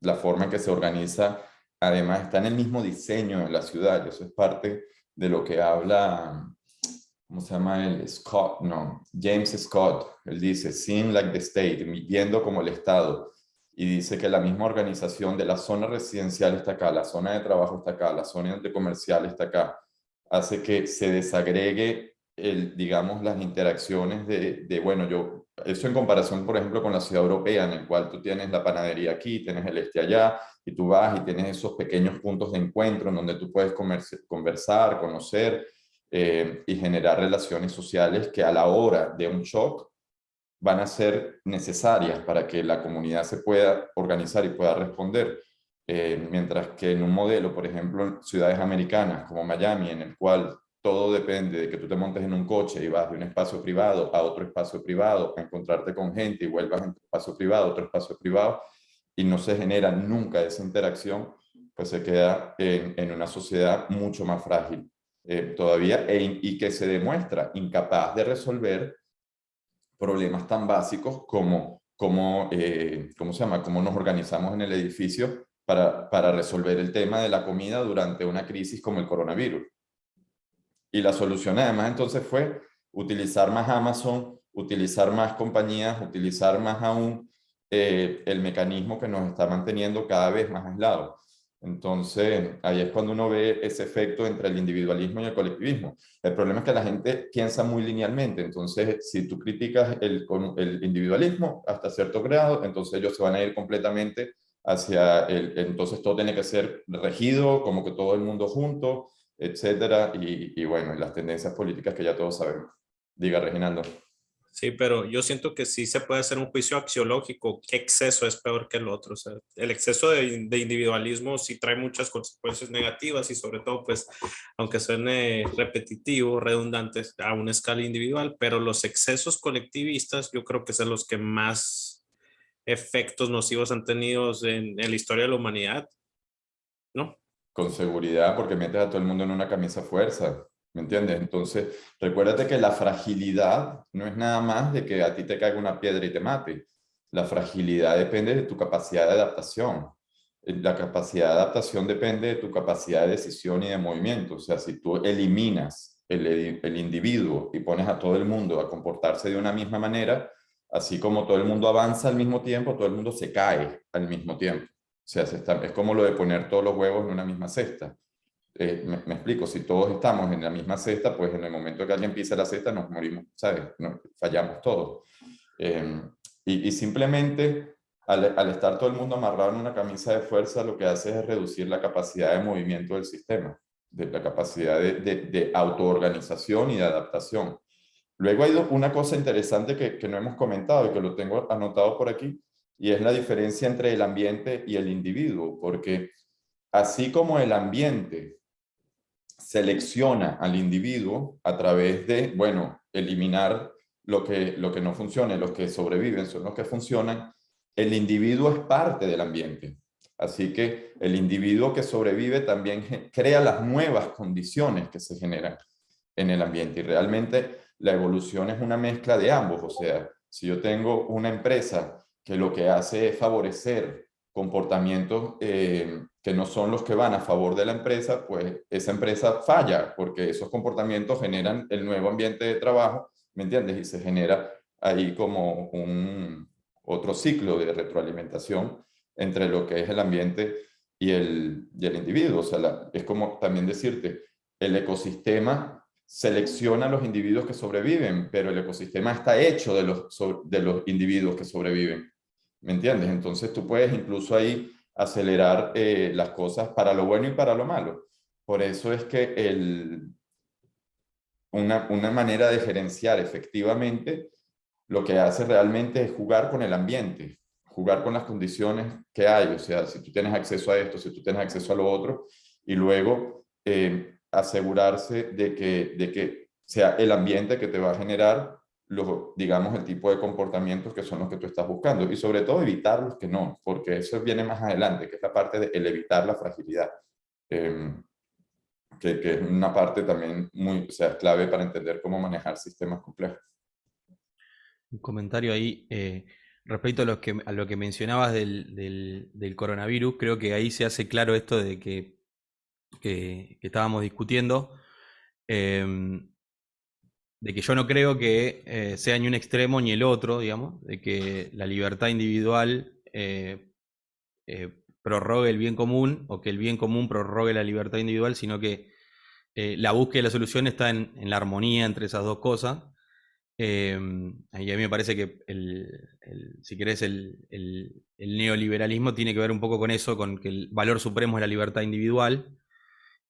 La forma en que se organiza, además, está en el mismo diseño de la ciudad, y eso es parte de lo que habla, ¿cómo se llama él? Scott, no, James Scott. Él dice, seeing like the state, viendo como el Estado. Y dice que la misma organización de la zona residencial está acá, la zona de trabajo está acá, la zona de comercial está acá, hace que se desagregue, digamos, las interacciones bueno, eso en comparación, por ejemplo, con la ciudad europea, en el cual tú tienes la panadería aquí, tienes el este allá, y tú vas y tienes esos pequeños puntos de encuentro en donde tú puedes conversar, conocer y generar relaciones sociales que a la hora de un shock van a ser necesarias para que la comunidad se pueda organizar y pueda responder. Mientras que en un modelo, por ejemplo, en ciudades americanas como Miami, en el cual todo depende de que tú te montes en un coche y vas de un espacio privado a otro espacio privado, a encontrarte con gente y vuelvas en tu espacio privado, otro espacio privado, y no se genera nunca esa interacción, pues se queda en una sociedad mucho más frágil todavía, y que se demuestra incapaz de resolver problemas tan básicos como ¿cómo se llama? Cómo nos organizamos en el edificio para resolver el tema de la comida durante una crisis como el coronavirus. Y la solución además entonces fue utilizar más Amazon, utilizar más compañías, utilizar más aún el mecanismo que nos está manteniendo cada vez más aislados. Entonces, ahí es cuando uno ve ese efecto entre el individualismo y el colectivismo. El problema es que la gente piensa muy linealmente. Entonces, si tú criticas el individualismo hasta cierto grado, entonces ellos se van a ir completamente hacia entonces todo tiene que ser regido, como que todo el mundo junto, etcétera. Y bueno, y las tendencias políticas que ya todos sabemos. Diga, Reginaldo.
Sí, pero yo siento que sí se puede hacer un juicio axiológico, qué exceso es peor que el otro. O sea, el exceso de individualismo sí trae muchas consecuencias negativas y sobre todo, pues, aunque suene repetitivo, redundante a una escala individual, pero los excesos colectivistas yo creo que son los que más efectos nocivos han tenido en la historia de la humanidad, ¿no?
Con seguridad, porque metes a todo el mundo en una camisa fuerza, ¿me entiendes? Entonces, recuérdate que la fragilidad no es nada más de que a ti te caiga una piedra y te mate. La fragilidad depende de tu capacidad de adaptación. La capacidad de adaptación depende de tu capacidad de decisión y de movimiento. O sea, si tú eliminas el individuo y pones a todo el mundo a comportarse de una misma manera, así como todo el mundo avanza al mismo tiempo, todo el mundo se cae al mismo tiempo. O sea, es como lo de poner todos los huevos en una misma cesta. Me explico, si todos estamos en la misma cesta, pues en el momento que alguien pisa la cesta nos morimos, ¿sabes? Fallamos todos. Y simplemente al estar todo el mundo amarrado en una camisa de fuerza, lo que hace es reducir la capacidad de movimiento del sistema, de la capacidad de autoorganización y de adaptación. Luego hay una cosa interesante que no hemos comentado y que lo tengo anotado por aquí, y es la diferencia entre el ambiente y el individuo, porque así como el ambiente selecciona al individuo a través de, bueno, eliminar lo que no funciona, los que sobreviven son los que funcionan, el individuo es parte del ambiente. Así que el individuo que sobrevive también crea las nuevas condiciones que se generan en el ambiente. Y realmente la evolución es una mezcla de ambos. O sea, si yo tengo una empresa que lo que hace es favorecer comportamientos que no son los que van a favor de la empresa, pues esa empresa falla, porque esos comportamientos generan el nuevo ambiente de trabajo, ¿me entiendes? Y se genera ahí como otro ciclo de retroalimentación entre lo que es el ambiente y el individuo. O sea, es como también decirte, el ecosistema selecciona a los individuos que sobreviven, pero el ecosistema está hecho de los individuos que sobreviven. ¿Me entiendes? Entonces tú puedes incluso ahí acelerar las cosas para lo bueno y para lo malo. Por eso es que una manera de gerenciar efectivamente lo que hace realmente es jugar con el ambiente, jugar con las condiciones que hay. O sea, si tú tienes acceso a esto, si tú tienes acceso a lo otro, y luego asegurarse de que sea el ambiente que te va a generar digamos, el tipo de comportamientos que son los que tú estás buscando, y sobre todo evitar los que no, porque eso viene más adelante, que es la parte de evitar la fragilidad, que es una parte también muy, o sea, clave para entender cómo manejar sistemas complejos.
Un comentario ahí respecto a lo que mencionabas del coronavirus. Creo que ahí se hace claro esto de que estábamos discutiendo, de que yo no creo que sea ni un extremo ni el otro, digamos, de que la libertad individual prorrogue el bien común o que el bien común prorrogue la libertad individual, sino que la búsqueda de la solución está en la armonía entre esas dos cosas. Y a mí me parece que, si querés, el neoliberalismo tiene que ver un poco con eso, con que el valor supremo es la libertad individual,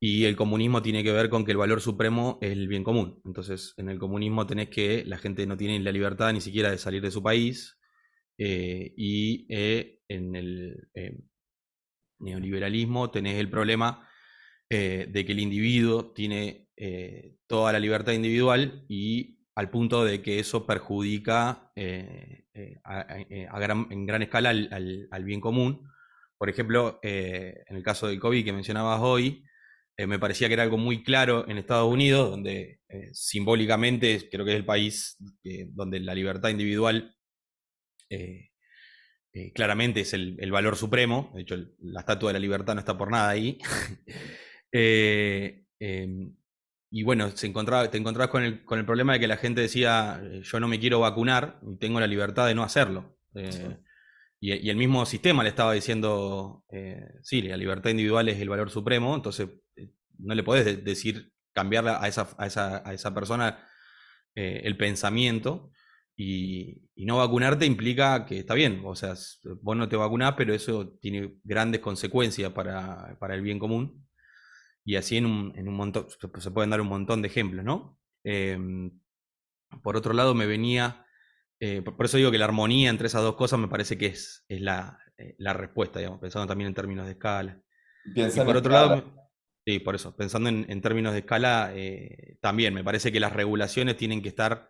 y el comunismo tiene que ver con que el valor supremo es el bien común. Entonces, en el comunismo tenés que la gente no tiene la libertad ni siquiera de salir de su país, y en el neoliberalismo tenés el problema de que el individuo tiene toda la libertad individual, y al punto de que eso perjudica en gran escala al bien común. Por ejemplo, en el caso del COVID que mencionabas hoy, me parecía que era algo muy claro en Estados Unidos, donde simbólicamente creo que es el país donde la libertad individual claramente es el valor supremo. De hecho, la Estatua de la Libertad no está por nada ahí. Y bueno, te encontrabas con el problema de que la gente decía, yo no me quiero vacunar y tengo la libertad de no hacerlo. y el mismo sistema le estaba diciendo, sí, la libertad individual es el valor supremo, entonces no le podés decir, cambiar a esa persona el pensamiento, y no vacunarte implica que está bien, o sea, vos no te vacunás, pero eso tiene grandes consecuencias para el bien común, y así en un montón, se pueden dar un montón de ejemplos, ¿no? Por otro lado, me venía, por eso digo que la armonía entre esas dos cosas me parece que es la respuesta, digamos, pensando también en términos de escala. Y
Piensa en
por otro
escala.
lado, sí, por eso, pensando en términos de escala, también me parece que las regulaciones tienen que estar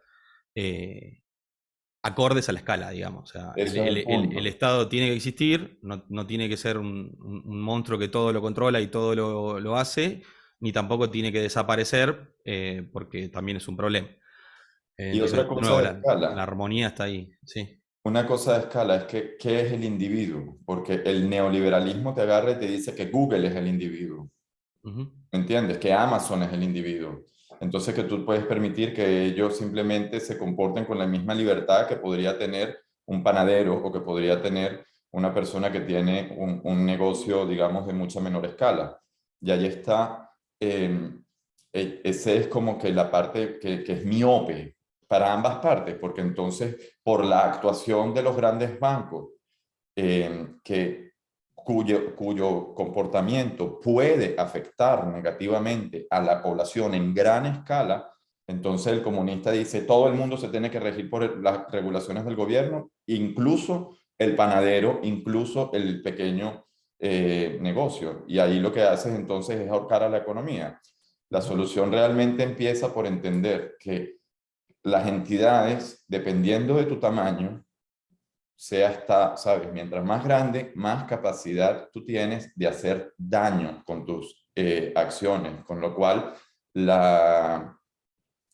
acordes a la escala, digamos. O sea,
Eso es el
el
punto.
Estado tiene que existir, no tiene que ser un monstruo que todo lo controla y todo lo hace, ni tampoco tiene que desaparecer, porque también es un problema.
Y otra
Entonces, de
cosa
nuevo,
de
la
escala.
armonía está ahí, sí.
Una cosa de escala es que, ¿qué es el individuo? Porque el neoliberalismo te agarra y te dice que Google es el individuo.
Ujú.
¿Me entiendes? Que Amazon es el individuo. Entonces que tú puedes permitir que ellos simplemente se comporten con la misma libertad que podría tener un panadero o que podría tener una persona que tiene un negocio, digamos, de mucha menor escala. Y ahí está, ese es como que la parte que es miope para ambas partes, porque entonces por la actuación de los grandes bancos, cuyo comportamiento puede afectar negativamente a la población en gran escala, entonces el comunista dice, todo el mundo se tiene que regir por las regulaciones del gobierno, incluso el panadero, incluso el pequeño negocio. Y ahí lo que haces entonces es ahorcar a la economía. La solución realmente empieza por entender que las entidades, dependiendo de tu tamaño, sabes, mientras más grande, más capacidad tú tienes de hacer daño con tus acciones, con lo cual la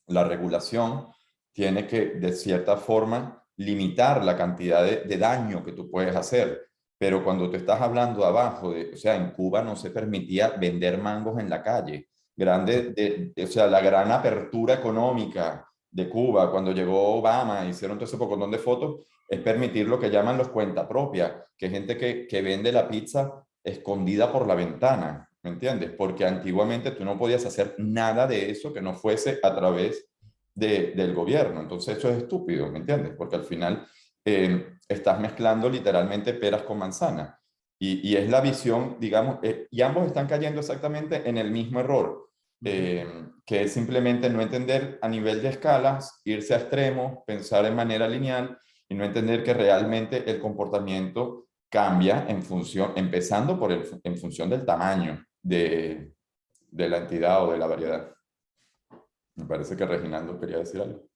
regulación tiene que, de cierta forma, limitar la cantidad de daño que tú puedes hacer. Pero cuando te estás hablando abajo, o sea, en Cuba no se permitía vender mangos en la calle. O sea, la gran apertura económica de Cuba, cuando llegó Obama, hicieron todo ese pocotón de fotos, es permitir lo que llaman los cuenta propia, que es gente que vende la pizza escondida por la ventana, ¿me entiendes? Porque antiguamente tú no podías hacer nada de eso que no fuese a través del gobierno. Entonces eso es estúpido, ¿me entiendes? Porque al final estás mezclando literalmente peras con manzanas. Y es la visión, digamos, y ambos están cayendo exactamente en el mismo error, que es simplemente no entender a nivel de escalas, irse a extremos, pensar en manera lineal y no entender que realmente el comportamiento cambia en función, empezando en función del tamaño de la entidad o de la variedad. Me parece que Reginaldo quería decir algo.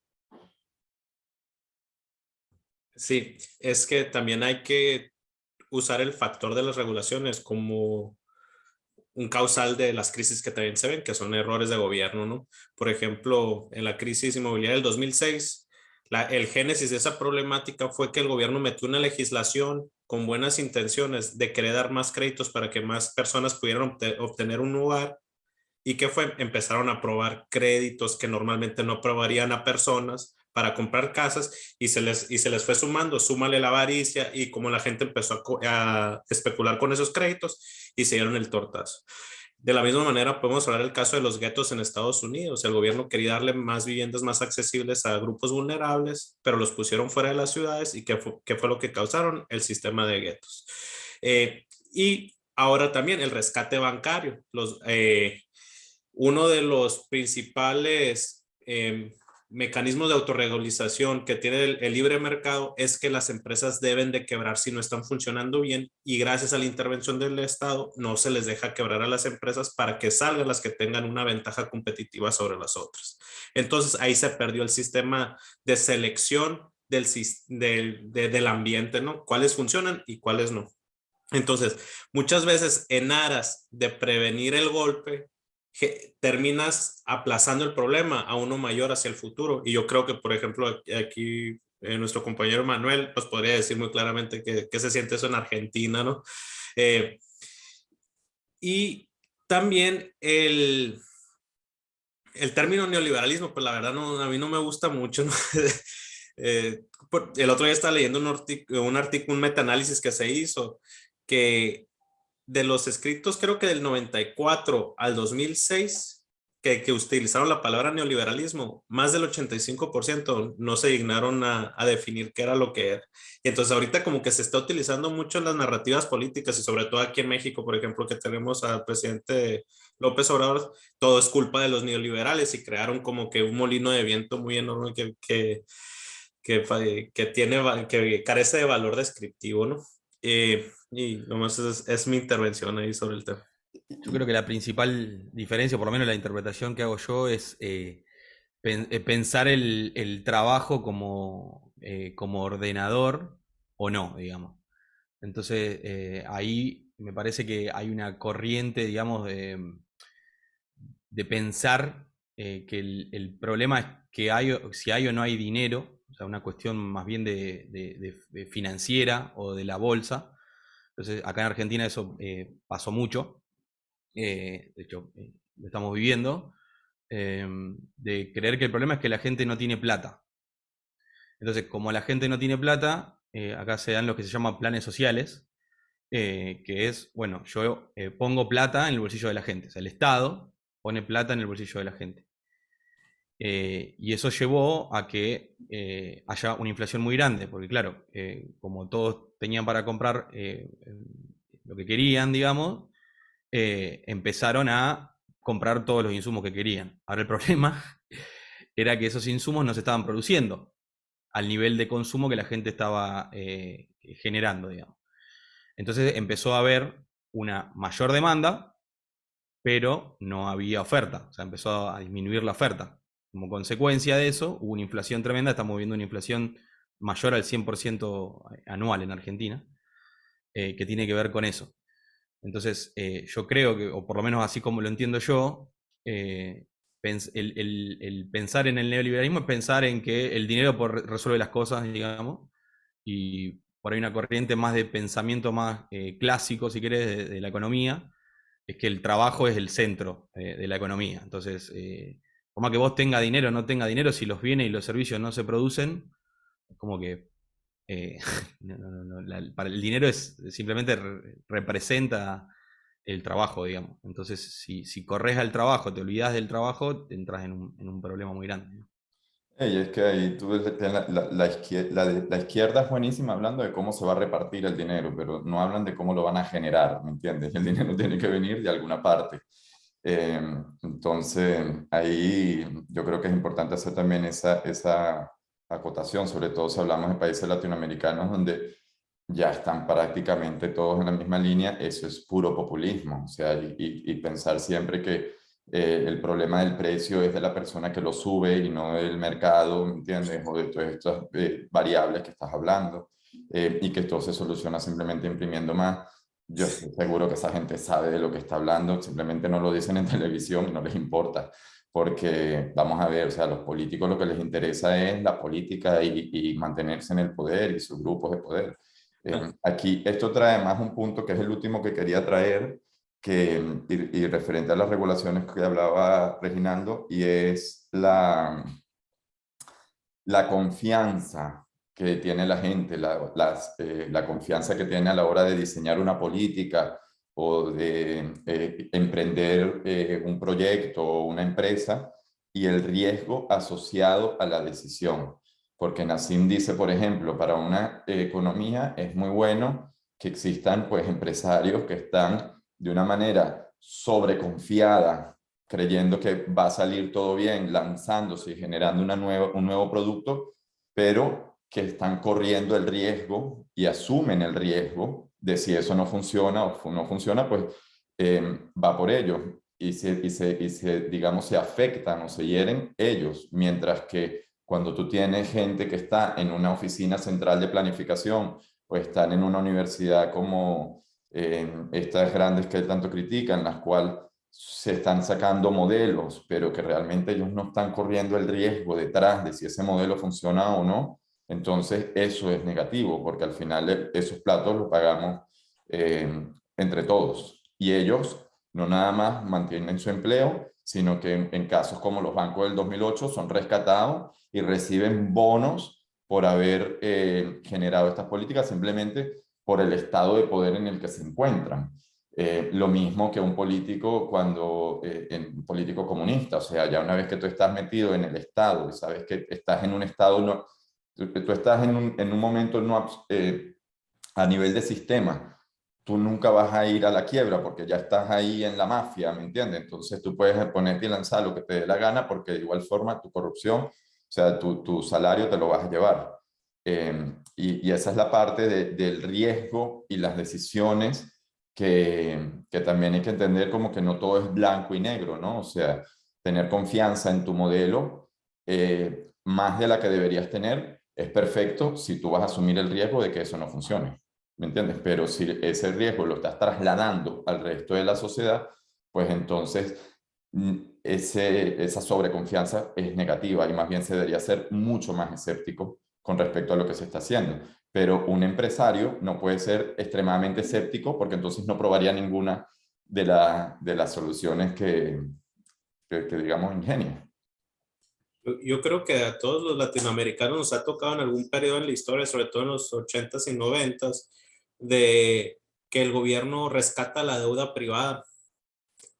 Sí, es que también hay que usar el factor de las regulaciones como un causal de las crisis que también se ven, que son errores de gobierno, ¿no? Por ejemplo, en la crisis inmobiliaria del 2006, el génesis de esa problemática fue que el gobierno metió una legislación con buenas intenciones de querer dar más créditos para que más personas pudieran obtener un lugar. ¿Y qué fue? Empezaron a aprobar créditos que normalmente no aprobarían a personas para comprar casas y se les fue sumando, súmale la avaricia y como la gente empezó a especular con esos créditos y se dieron el tortazo. De la misma manera podemos hablar del caso de los guetos en Estados Unidos. El gobierno quería darle más viviendas más accesibles a grupos vulnerables, pero los pusieron fuera de las ciudades y ¿qué fue lo que causaron? El sistema de guetos. Y ahora también el rescate bancario. Uno de los principales mecanismos de autorregulación que tiene el libre mercado es que las empresas deben de quebrar si no están funcionando bien y gracias a la intervención del Estado no se les deja quebrar a las empresas para que salgan las que tengan una ventaja competitiva sobre las otras. Entonces ahí se perdió el sistema de selección del ambiente, ¿no? ¿Cuáles funcionan y cuáles no? Entonces, muchas veces en aras de prevenir el golpe, terminas aplazando el problema a uno mayor hacia el futuro. Y yo creo que, por ejemplo, aquí nuestro compañero Manuel nos podría decir muy claramente que se siente eso en Argentina, ¿no? Eh, y también el término neoliberalismo, pues la verdad no, a mí no me gusta mucho, ¿no? El otro día estaba leyendo un metaanálisis que se hizo, que de los escritos, creo que del 94 al 2006, que utilizaron la palabra neoliberalismo, más del 85% no se dignaron a definir qué era lo que era. Y entonces ahorita como que se está utilizando mucho en las narrativas políticas y sobre todo aquí en México, por ejemplo, que tenemos al presidente López Obrador, todo es culpa de los neoliberales y crearon como que un molino de viento muy enorme que carece de valor descriptivo, ¿no? Y nomás es mi intervención ahí sobre el tema.
Yo creo que la principal diferencia, por lo menos la interpretación que hago yo, es pensar el trabajo como ordenador o no, digamos. Entonces, ahí me parece que hay una corriente, digamos, de pensar que el problema es que si hay o no hay dinero, o sea, una cuestión más bien de financiera o de la bolsa. Entonces, acá en Argentina eso pasó mucho. De hecho, lo estamos viviendo, de creer que el problema es que la gente no tiene plata. Entonces, como la gente no tiene plata, acá se dan lo que se llaman planes sociales, que es, bueno, yo pongo plata en el bolsillo de la gente, o sea, el Estado pone plata en el bolsillo de la gente. Y eso llevó a que haya una inflación muy grande, porque claro, como todos tenían para comprar lo que querían, digamos, empezaron a comprar todos los insumos que querían. Ahora el problema era que esos insumos no se estaban produciendo al nivel de consumo que la gente estaba generando, digamos. Entonces empezó a haber una mayor demanda, pero no había oferta, o sea, empezó a disminuir la oferta. Como consecuencia de eso, hubo una inflación tremenda, estamos viendo una inflación mayor al 100% anual en Argentina, que tiene que ver con eso. Entonces, yo creo que, o por lo menos así como lo entiendo yo, el pensar en el neoliberalismo es pensar en que el dinero resuelve las cosas, digamos, y por ahí una corriente más de pensamiento más clásico, si querés, de la economía, es que el trabajo es el centro de la economía. Entonces, por más que vos tenga dinero o no tenga dinero, si los bienes y los servicios no se producen, es como que para el dinero simplemente representa el trabajo, digamos. Entonces, si corres al trabajo, te olvidas del trabajo, te entras en un problema muy grande, ¿no?
Y es que ahí tú ves la izquierda es buenísima hablando de cómo se va a repartir el dinero, pero no hablan de cómo lo van a generar, ¿me entiendes? El dinero tiene que venir de alguna parte. Eh, entonces, ahí yo creo que es importante hacer también esa acotación, sobre todo si hablamos de países latinoamericanos donde ya están prácticamente todos en la misma línea. Eso es puro populismo, o sea, y pensar siempre que el problema del precio es de la persona que lo sube y no del mercado, ¿me entiendes? O de todas estas variables que estás hablando, y que esto se soluciona simplemente imprimiendo más. Yo estoy seguro que esa gente sabe de lo que está hablando, simplemente no lo dicen en televisión y no les importa, porque vamos a ver, o sea, a los políticos lo que les interesa es la política y mantenerse en el poder y sus grupos de poder. Aquí esto trae más un punto que es el último que quería traer, y referente a las regulaciones que hablaba Reginaldo, y es la confianza que tiene la gente, la confianza que tiene a la hora de diseñar una política o de emprender un proyecto o una empresa, y el riesgo asociado a la decisión. Porque Nassim dice, por ejemplo, para una economía es muy bueno que existan pues empresarios que están de una manera sobreconfiada, creyendo que va a salir todo bien, lanzándose y generando un nuevo producto, pero que están corriendo el riesgo y asumen el riesgo de si eso no funciona o no funciona, pues va por ello digamos, se afectan o se hieren ellos, mientras que cuando tú tienes gente que está en una oficina central de planificación o están en una universidad como estas grandes que tanto critican, las cuales se están sacando modelos, pero que realmente ellos no están corriendo el riesgo detrás de si ese modelo funciona o no, entonces eso es negativo, porque al final esos platos los pagamos entre todos. Y ellos no nada más mantienen su empleo, sino que en casos como los bancos del 2008 son rescatados y reciben bonos por haber generado estas políticas, simplemente por el estado de poder en el que se encuentran. Lo mismo que un político un político comunista, o sea, ya una vez que tú estás metido en el Estado y sabes que estás en un Estado, no, tú estás en un momento no, a nivel de sistema, tú nunca vas a ir a la quiebra porque ya estás ahí en la mafia, ¿me entiendes? Entonces tú puedes ponerte y lanzar lo que te dé la gana porque de igual forma tu corrupción, o sea, tu salario te lo vas a llevar. Y esa es la parte del riesgo y las decisiones que también hay que entender como que no todo es blanco y negro, ¿no? O sea, tener confianza en tu modelo, más de la que deberías tener, es perfecto si tú vas a asumir el riesgo de que eso no funcione, ¿me entiendes? Pero si ese riesgo lo estás trasladando al resto de la sociedad, pues entonces esa sobreconfianza es negativa y más bien se debería ser mucho más escéptico con respecto a lo que se está haciendo. Pero un empresario no puede ser extremadamente escéptico porque entonces no probaría ninguna de las soluciones que digamos ingenia.
Yo creo que a todos los latinoamericanos nos ha tocado en algún periodo en la historia, sobre todo en los 80s y 90s, de que el gobierno rescata la deuda privada.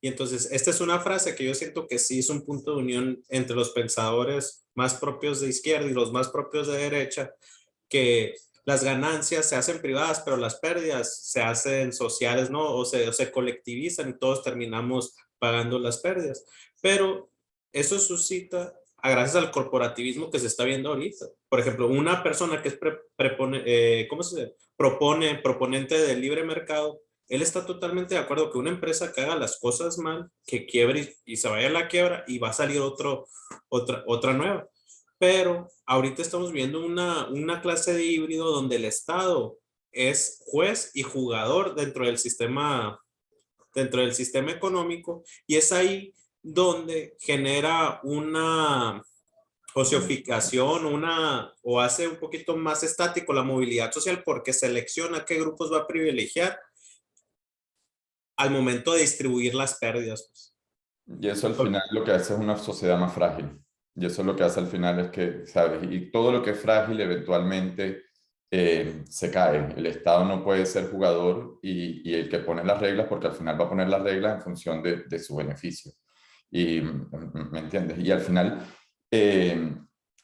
Y entonces, esta es una frase que yo siento que sí es un punto de unión entre los pensadores más propios de izquierda y los más propios de derecha, que las ganancias se hacen privadas, pero las pérdidas se hacen sociales, ¿no? O se colectivizan y todos terminamos pagando las pérdidas. Pero eso suscita, gracias al corporativismo que se está viendo ahorita. Por ejemplo, una persona que es proponente del libre mercado, él está totalmente de acuerdo que una empresa que haga las cosas mal, que quiebre y se vaya a la quiebra y va a salir otra nueva. Pero ahorita estamos viendo una clase de híbrido donde el Estado es juez y jugador dentro del sistema económico, y es ahí donde genera una osificación, o hace un poquito más estático la movilidad social porque selecciona qué grupos va a privilegiar al momento de distribuir las pérdidas, pues.
Y eso al final lo que hace es una sociedad más frágil. Y eso lo que hace al final es que, ¿sabes? Y todo lo que es frágil eventualmente se cae. El Estado no puede ser jugador y el que pone las reglas, porque al final va a poner las reglas en función de su beneficio. Y, ¿me entiendes? Y al final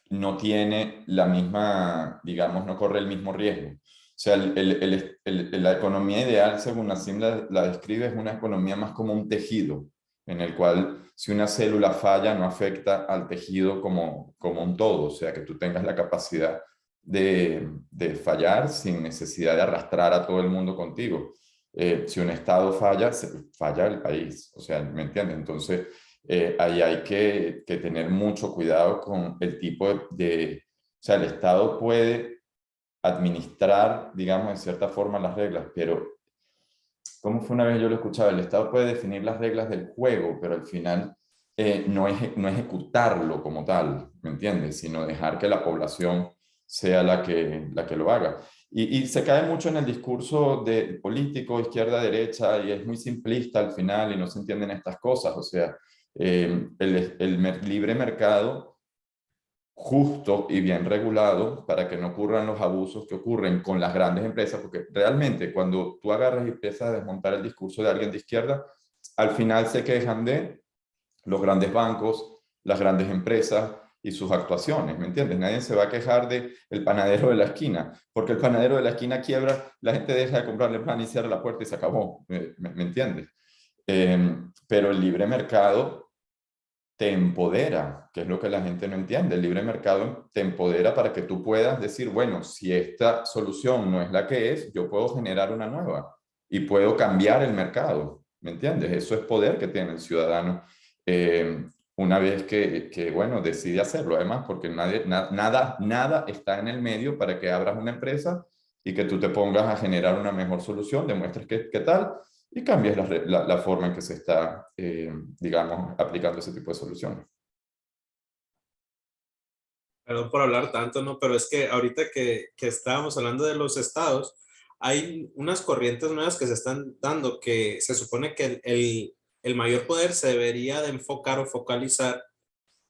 no tiene la misma, digamos, no corre el mismo riesgo. O sea, la economía ideal, según Nassim la describe, es una economía más como un tejido, en el cual si una célula falla no afecta al tejido como un todo, o sea, que tú tengas la capacidad de fallar sin necesidad de arrastrar a todo el mundo contigo. Si un Estado falla, falla el país, o sea, ¿me entiendes? Entonces, ahí hay que tener mucho cuidado con el tipo o sea, el Estado puede administrar, digamos, de cierta forma las reglas, pero como fue una vez yo lo escuchaba, el Estado puede definir las reglas del juego, pero al final no ejecutarlo como tal, ¿me entiendes? Sino dejar que la población sea la que lo haga. Y se cae mucho en el discurso de político, izquierda, derecha, y es muy simplista al final y no se entienden estas cosas. O sea, el libre mercado justo y bien regulado para que no ocurran los abusos que ocurren con las grandes empresas, porque realmente cuando tú agarras y empiezas a desmontar el discurso de alguien de izquierda, al final se quejan de los grandes bancos, las grandes empresas y sus actuaciones, ¿me entiendes? Nadie se va a quejar de el panadero de la esquina, porque el panadero de la esquina quiebra, la gente deja de comprarle pan y cierra la puerta y se acabó, ¿me entiendes? Pero el libre mercado te empodera, que es lo que la gente no entiende. El libre mercado te empodera para que tú puedas decir, bueno, si esta solución no es la que es, yo puedo generar una nueva y puedo cambiar el mercado, ¿me entiendes? Eso es poder que tiene el ciudadano una vez que, bueno, decide hacerlo. Además, porque nada está en el medio para que abras una empresa y que tú te pongas a generar una mejor solución, demuestres qué tal, y cambias la forma en que se está, digamos, aplicando ese tipo de soluciones.
Perdón por hablar tanto, ¿no? Pero es que ahorita que estábamos hablando de los estados, hay unas corrientes nuevas que se están dando que se supone que el mayor poder se debería de enfocar o focalizar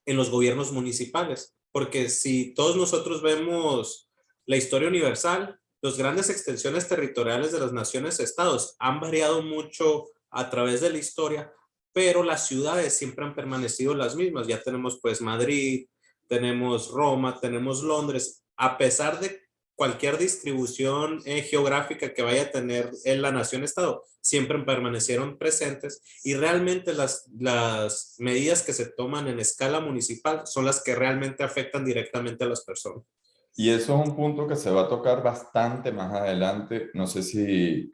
en los gobiernos municipales. porque si todos nosotros vemos la historia universal, las grandes extensiones territoriales de las naciones-estados han variado mucho a través de la historia, pero las ciudades siempre han permanecido las mismas. Ya tenemos pues Madrid, tenemos Roma, tenemos Londres, a pesar de cualquier distribución geográfica que vaya a tener en la nación-estado, siempre permanecieron presentes y realmente las medidas que se toman en escala municipal son las que realmente afectan directamente a las personas.
Y eso es un punto que se va a tocar bastante más adelante. No sé si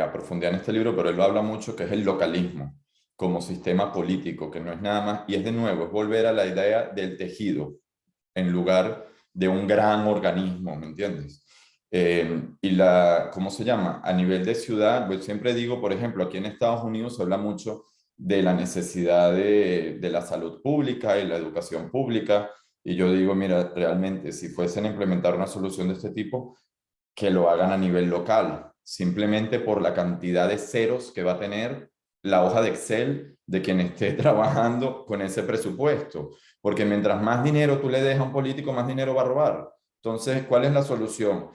a profundidad en este libro, pero él lo habla mucho, que es el localismo como sistema político, que no es nada más, y es de nuevo, es volver a la idea del tejido en lugar de un gran organismo, ¿me entiendes? Y ¿cómo se llama? A nivel de ciudad, pues siempre digo, por ejemplo, aquí en Estados Unidos se habla mucho de la necesidad de la salud pública y la educación pública, y yo digo, mira, realmente, si fuesen a implementar una solución de este tipo, que lo hagan a nivel local, simplemente por la cantidad de ceros que va a tener la hoja de Excel de quien esté trabajando con ese presupuesto. Porque mientras más dinero tú le des a un político, más dinero va a robar. Entonces, ¿cuál es la solución?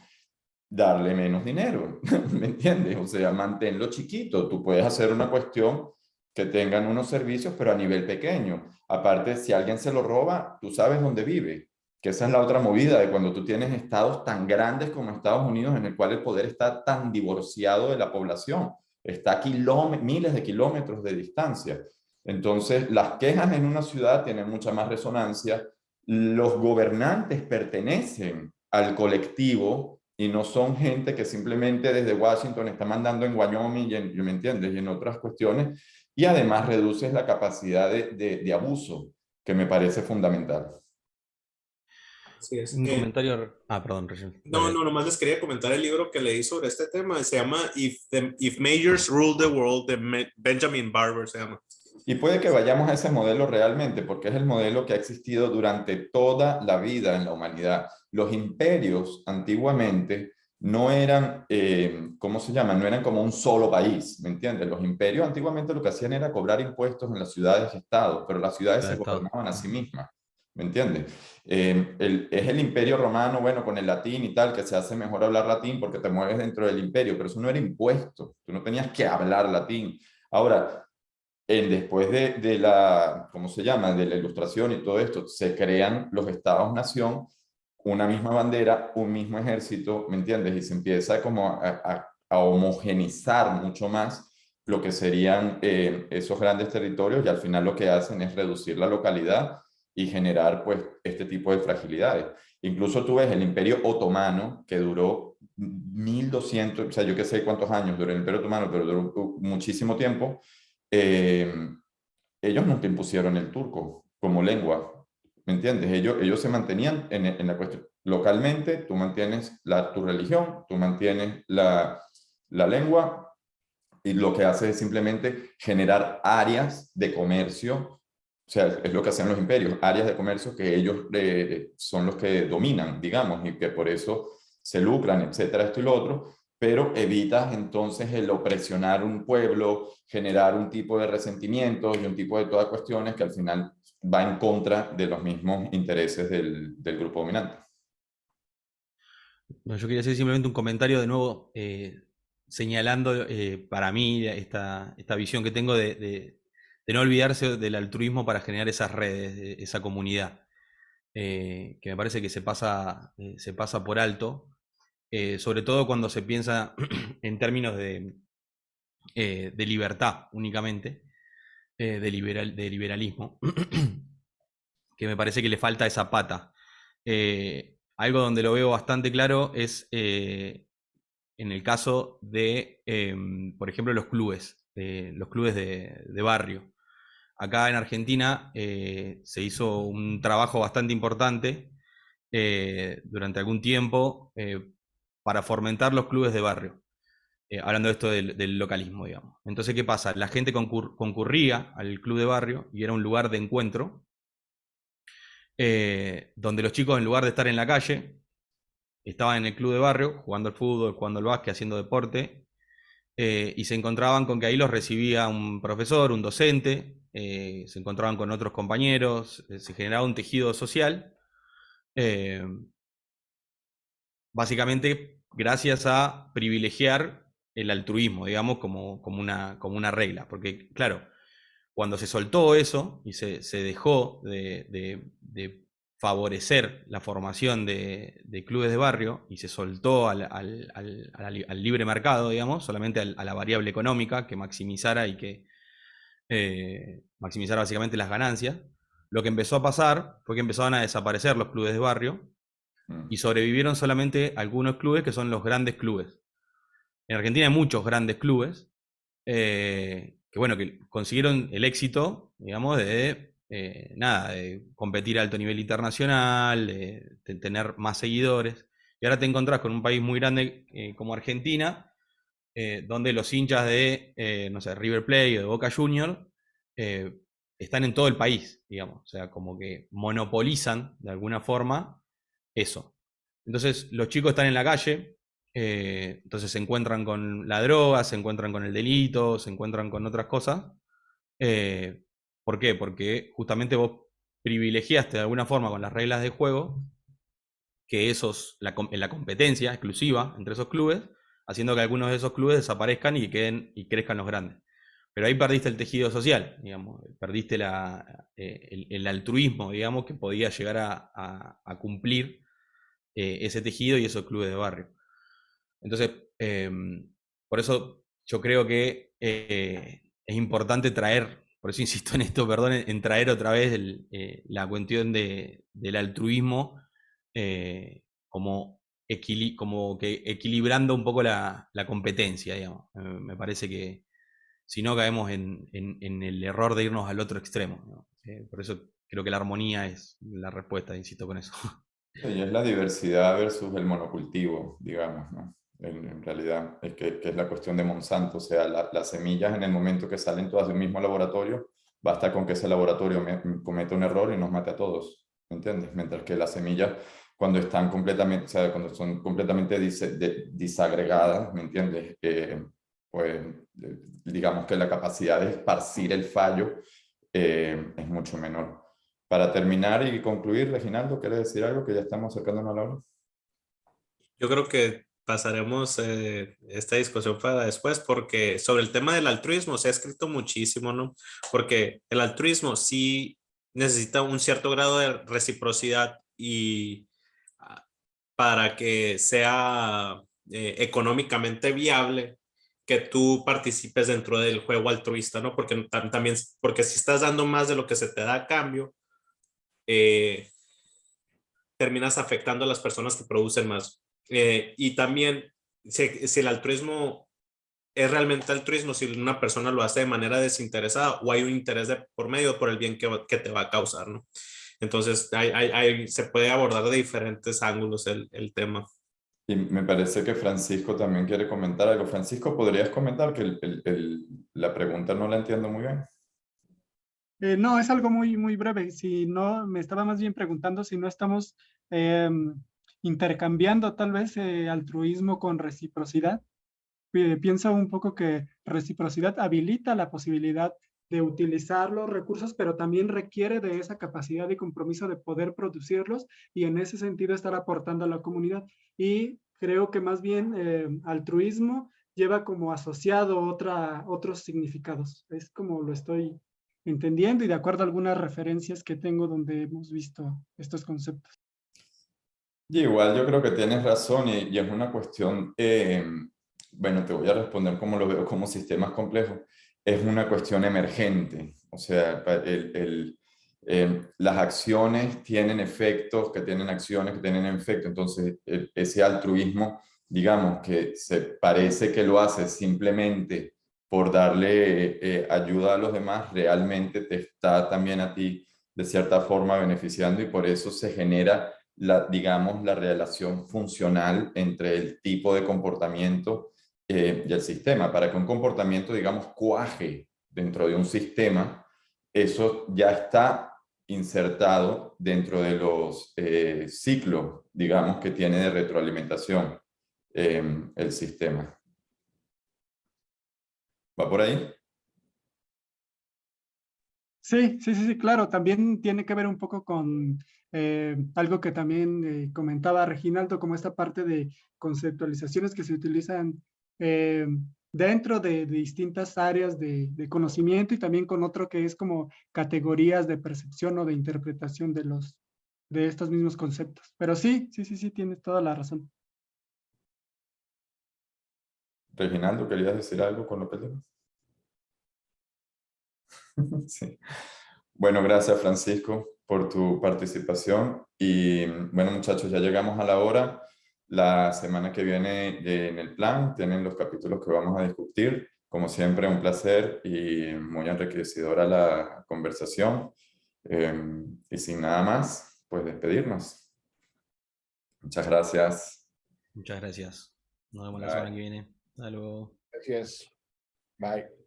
Darle menos dinero, ¿me entiendes? O sea, manténlo chiquito. Tú puedes hacer una cuestión que tengan unos servicios, pero a nivel pequeño. Aparte, si alguien se lo roba, tú sabes dónde vive, que esa es la otra movida de cuando tú tienes estados tan grandes como Estados Unidos, en el cual el poder está tan divorciado de la población, está a miles de kilómetros de distancia. Entonces, las quejas en una ciudad tienen mucha más resonancia. Los gobernantes pertenecen al colectivo y no son gente que simplemente desde Washington está mandando en Wyoming, ¿me entiendes? Y en otras cuestiones. Y además reduces la capacidad de abuso, que me parece fundamental.
Así es.
Un comentario. Ah, perdón, Rachel.
No, nomás les quería comentar el libro que leí sobre este tema. Se llama If Mayors Rule the World, de Benjamin Barber, se llama.
Y puede que vayamos a ese modelo realmente, porque es el modelo que ha existido durante toda la vida en la humanidad. Los imperios antiguamente no eran, ¿cómo se llama? No eran como un solo país, ¿me entiendes? Los imperios antiguamente lo que hacían era cobrar impuestos en las ciudades y estados, pero las ciudades se gobernaban a sí mismas, ¿me entiendes? Es el imperio romano, bueno, con el latín y tal, que se hace mejor hablar latín porque te mueves dentro del imperio, pero eso no era impuesto, tú no tenías que hablar latín. Ahora, después de la, ¿cómo se llama?, de la ilustración y todo esto, se crean los estados-nación, una misma bandera, un mismo ejército, ¿me entiendes? Y se empieza como a homogenizar mucho más lo que serían esos grandes territorios, y al final lo que hacen es reducir la localidad y generar pues este tipo de fragilidades. Incluso tú ves el Imperio Otomano, que duró 1200, o sea, yo qué sé cuántos años duró el Imperio Otomano, pero duró muchísimo tiempo. Ellos no te impusieron el turco como lengua, ¿me entiendes? Ellos se mantenían en la cuestión. Localmente, tú mantienes tu religión, tú mantienes la lengua, y lo que hace es simplemente generar áreas de comercio. O sea, es lo que hacen los imperios, áreas de comercio que ellos son los que dominan, digamos, y que por eso se lucran, etcétera, esto y lo otro, pero evitas entonces el opresionar un pueblo, generar un tipo de resentimiento y un tipo de todas cuestiones que al final va en contra de los mismos intereses del grupo dominante.
Bueno, yo quería hacer simplemente un comentario de nuevo, señalando para mí esta visión que tengo de no olvidarse del altruismo para generar esas redes, esa comunidad, que me parece que se pasa por alto, sobre todo cuando se piensa en términos de libertad únicamente, de liberalismo, que me parece que le falta esa pata. Algo donde lo veo bastante claro es en el caso de, por ejemplo, los clubes de barrio. Acá en Argentina se hizo un trabajo bastante importante durante algún tiempo para fomentar los clubes de barrio, hablando de esto del localismo, digamos. Entonces, ¿qué pasa? La gente concurría al club de barrio y era un lugar de encuentro donde los chicos, en lugar de estar en la calle, estaban en el club de barrio jugando al fútbol, jugando al básquet, haciendo deporte, y se encontraban con que ahí los recibía un profesor, un docente, se encontraban con otros compañeros, se generaba un tejido social, básicamente gracias a privilegiar el altruismo, digamos, como una regla. Porque, claro, cuando se soltó eso y se dejó de favorecer la formación de clubes de barrio y se soltó al libre mercado, digamos, solamente a la variable económica que maximizara y que maximizara básicamente las ganancias, lo que empezó a pasar fue que empezaban a desaparecer los clubes de barrio y sobrevivieron solamente algunos clubes que son los grandes clubes. En Argentina hay muchos grandes clubes que, bueno, que consiguieron el éxito, digamos, de competir a alto nivel internacional, de tener más seguidores. Y ahora te encontrás con un país muy grande como Argentina, donde los hinchas de, no sé, River Plate o de Boca Juniors están en todo el país, digamos. O sea, como que monopolizan de alguna forma eso. Entonces, los chicos están en la calle, entonces se encuentran con la droga, se encuentran con el delito, se encuentran con otras cosas. ¿Por qué? Porque justamente vos privilegiaste de alguna forma con las reglas de juego que la competencia exclusiva entre esos clubes, haciendo que algunos de esos clubes desaparezcan y crezcan los grandes. Pero ahí perdiste el tejido social, digamos, perdiste el altruismo, digamos, que podía llegar a cumplir ese tejido y esos clubes de barrio. Entonces, por eso yo creo que es importante traer, por eso insisto en esto, perdón, en traer otra vez la cuestión del altruismo como que equilibrando un poco la competencia, digamos. Me parece que si no caemos en el error de irnos al otro extremo, ¿no? Por eso creo que la armonía es la respuesta, insisto con eso.
Y es la diversidad versus el monocultivo, digamos, ¿no? En realidad, es que es la cuestión de Monsanto. O sea, las semillas en el momento que salen todas del mismo laboratorio, basta con que ese laboratorio cometa un error y nos mate a todos, ¿me entiendes? Mientras que las semillas, cuando están completamente, o sea, cuando son completamente disagregadas, ¿me entiendes? Pues digamos que la capacidad de esparcir el fallo es mucho menor. Para terminar y concluir, Reginaldo, ¿quieres decir algo? Que ya estamos acercándonos a la hora.
Yo creo que pasaremos esta discusión para después, porque sobre el tema del altruismo se ha escrito muchísimo, ¿no? Porque el altruismo sí necesita un cierto grado de reciprocidad y para que sea económicamente viable que tú participes dentro del juego altruista, ¿no? Porque también, porque si estás dando más de lo que se te da a cambio, terminas afectando a las personas que producen más. Y también, si el altruismo es realmente altruismo, si una persona lo hace de manera desinteresada o hay un interés por medio por el bien que te va a causar, ¿no? Entonces, se puede abordar de diferentes ángulos el tema.
Y me parece que Francisco también quiere comentar algo. Francisco, ¿podrías comentar que la pregunta no la entiendo muy bien?
No, es algo muy, muy breve. Si no, me estaba más bien preguntando si no estamos intercambiando tal vez altruismo con reciprocidad. Pienso un poco que reciprocidad habilita la posibilidad de utilizar los recursos, pero también requiere de esa capacidad y compromiso de poder producirlos y en ese sentido estar aportando a la comunidad. Y creo que más bien altruismo lleva como asociado otros significados. Es como lo estoy entendiendo y de acuerdo a algunas referencias que tengo donde hemos visto estos conceptos.
Y igual yo creo que tienes razón y es una cuestión, bueno, te voy a responder como lo veo como sistemas complejos, es una cuestión emergente, o sea, las acciones tienen efectos, que tienen acciones, que tienen efectos, entonces ese altruismo, digamos que se parece que lo hace simplemente por darle ayuda a los demás, realmente te está también a ti de cierta forma beneficiando y por eso se genera digamos, la relación funcional entre el tipo de comportamiento y el sistema. Para que un comportamiento, digamos, cuaje dentro de un sistema, eso ya está insertado dentro de los ciclos, digamos, que tiene de retroalimentación el sistema. ¿Va por ahí?
Sí, sí, sí, sí, claro. También tiene que ver un poco con algo que también comentaba Reginaldo, como esta parte de conceptualizaciones que se utilizan eh, dentro de distintas áreas de conocimiento y también con otro que es como categorías de percepción o de interpretación de estos mismos conceptos. Pero sí, sí, sí, sí, tienes toda la razón.
Reginaldo, ¿querías decir algo con López León? Sí. Bueno, gracias Francisco por tu participación y bueno muchachos, ya llegamos a la hora. La semana que viene en el plan tienen los capítulos que vamos a discutir. Como siempre, un placer y muy enriquecedora la conversación. Y sin nada más, pues despedirnos. Muchas gracias.
Muchas gracias. Nos vemos la
Bye.
semana que viene. Hasta luego.
Gracias. Bye.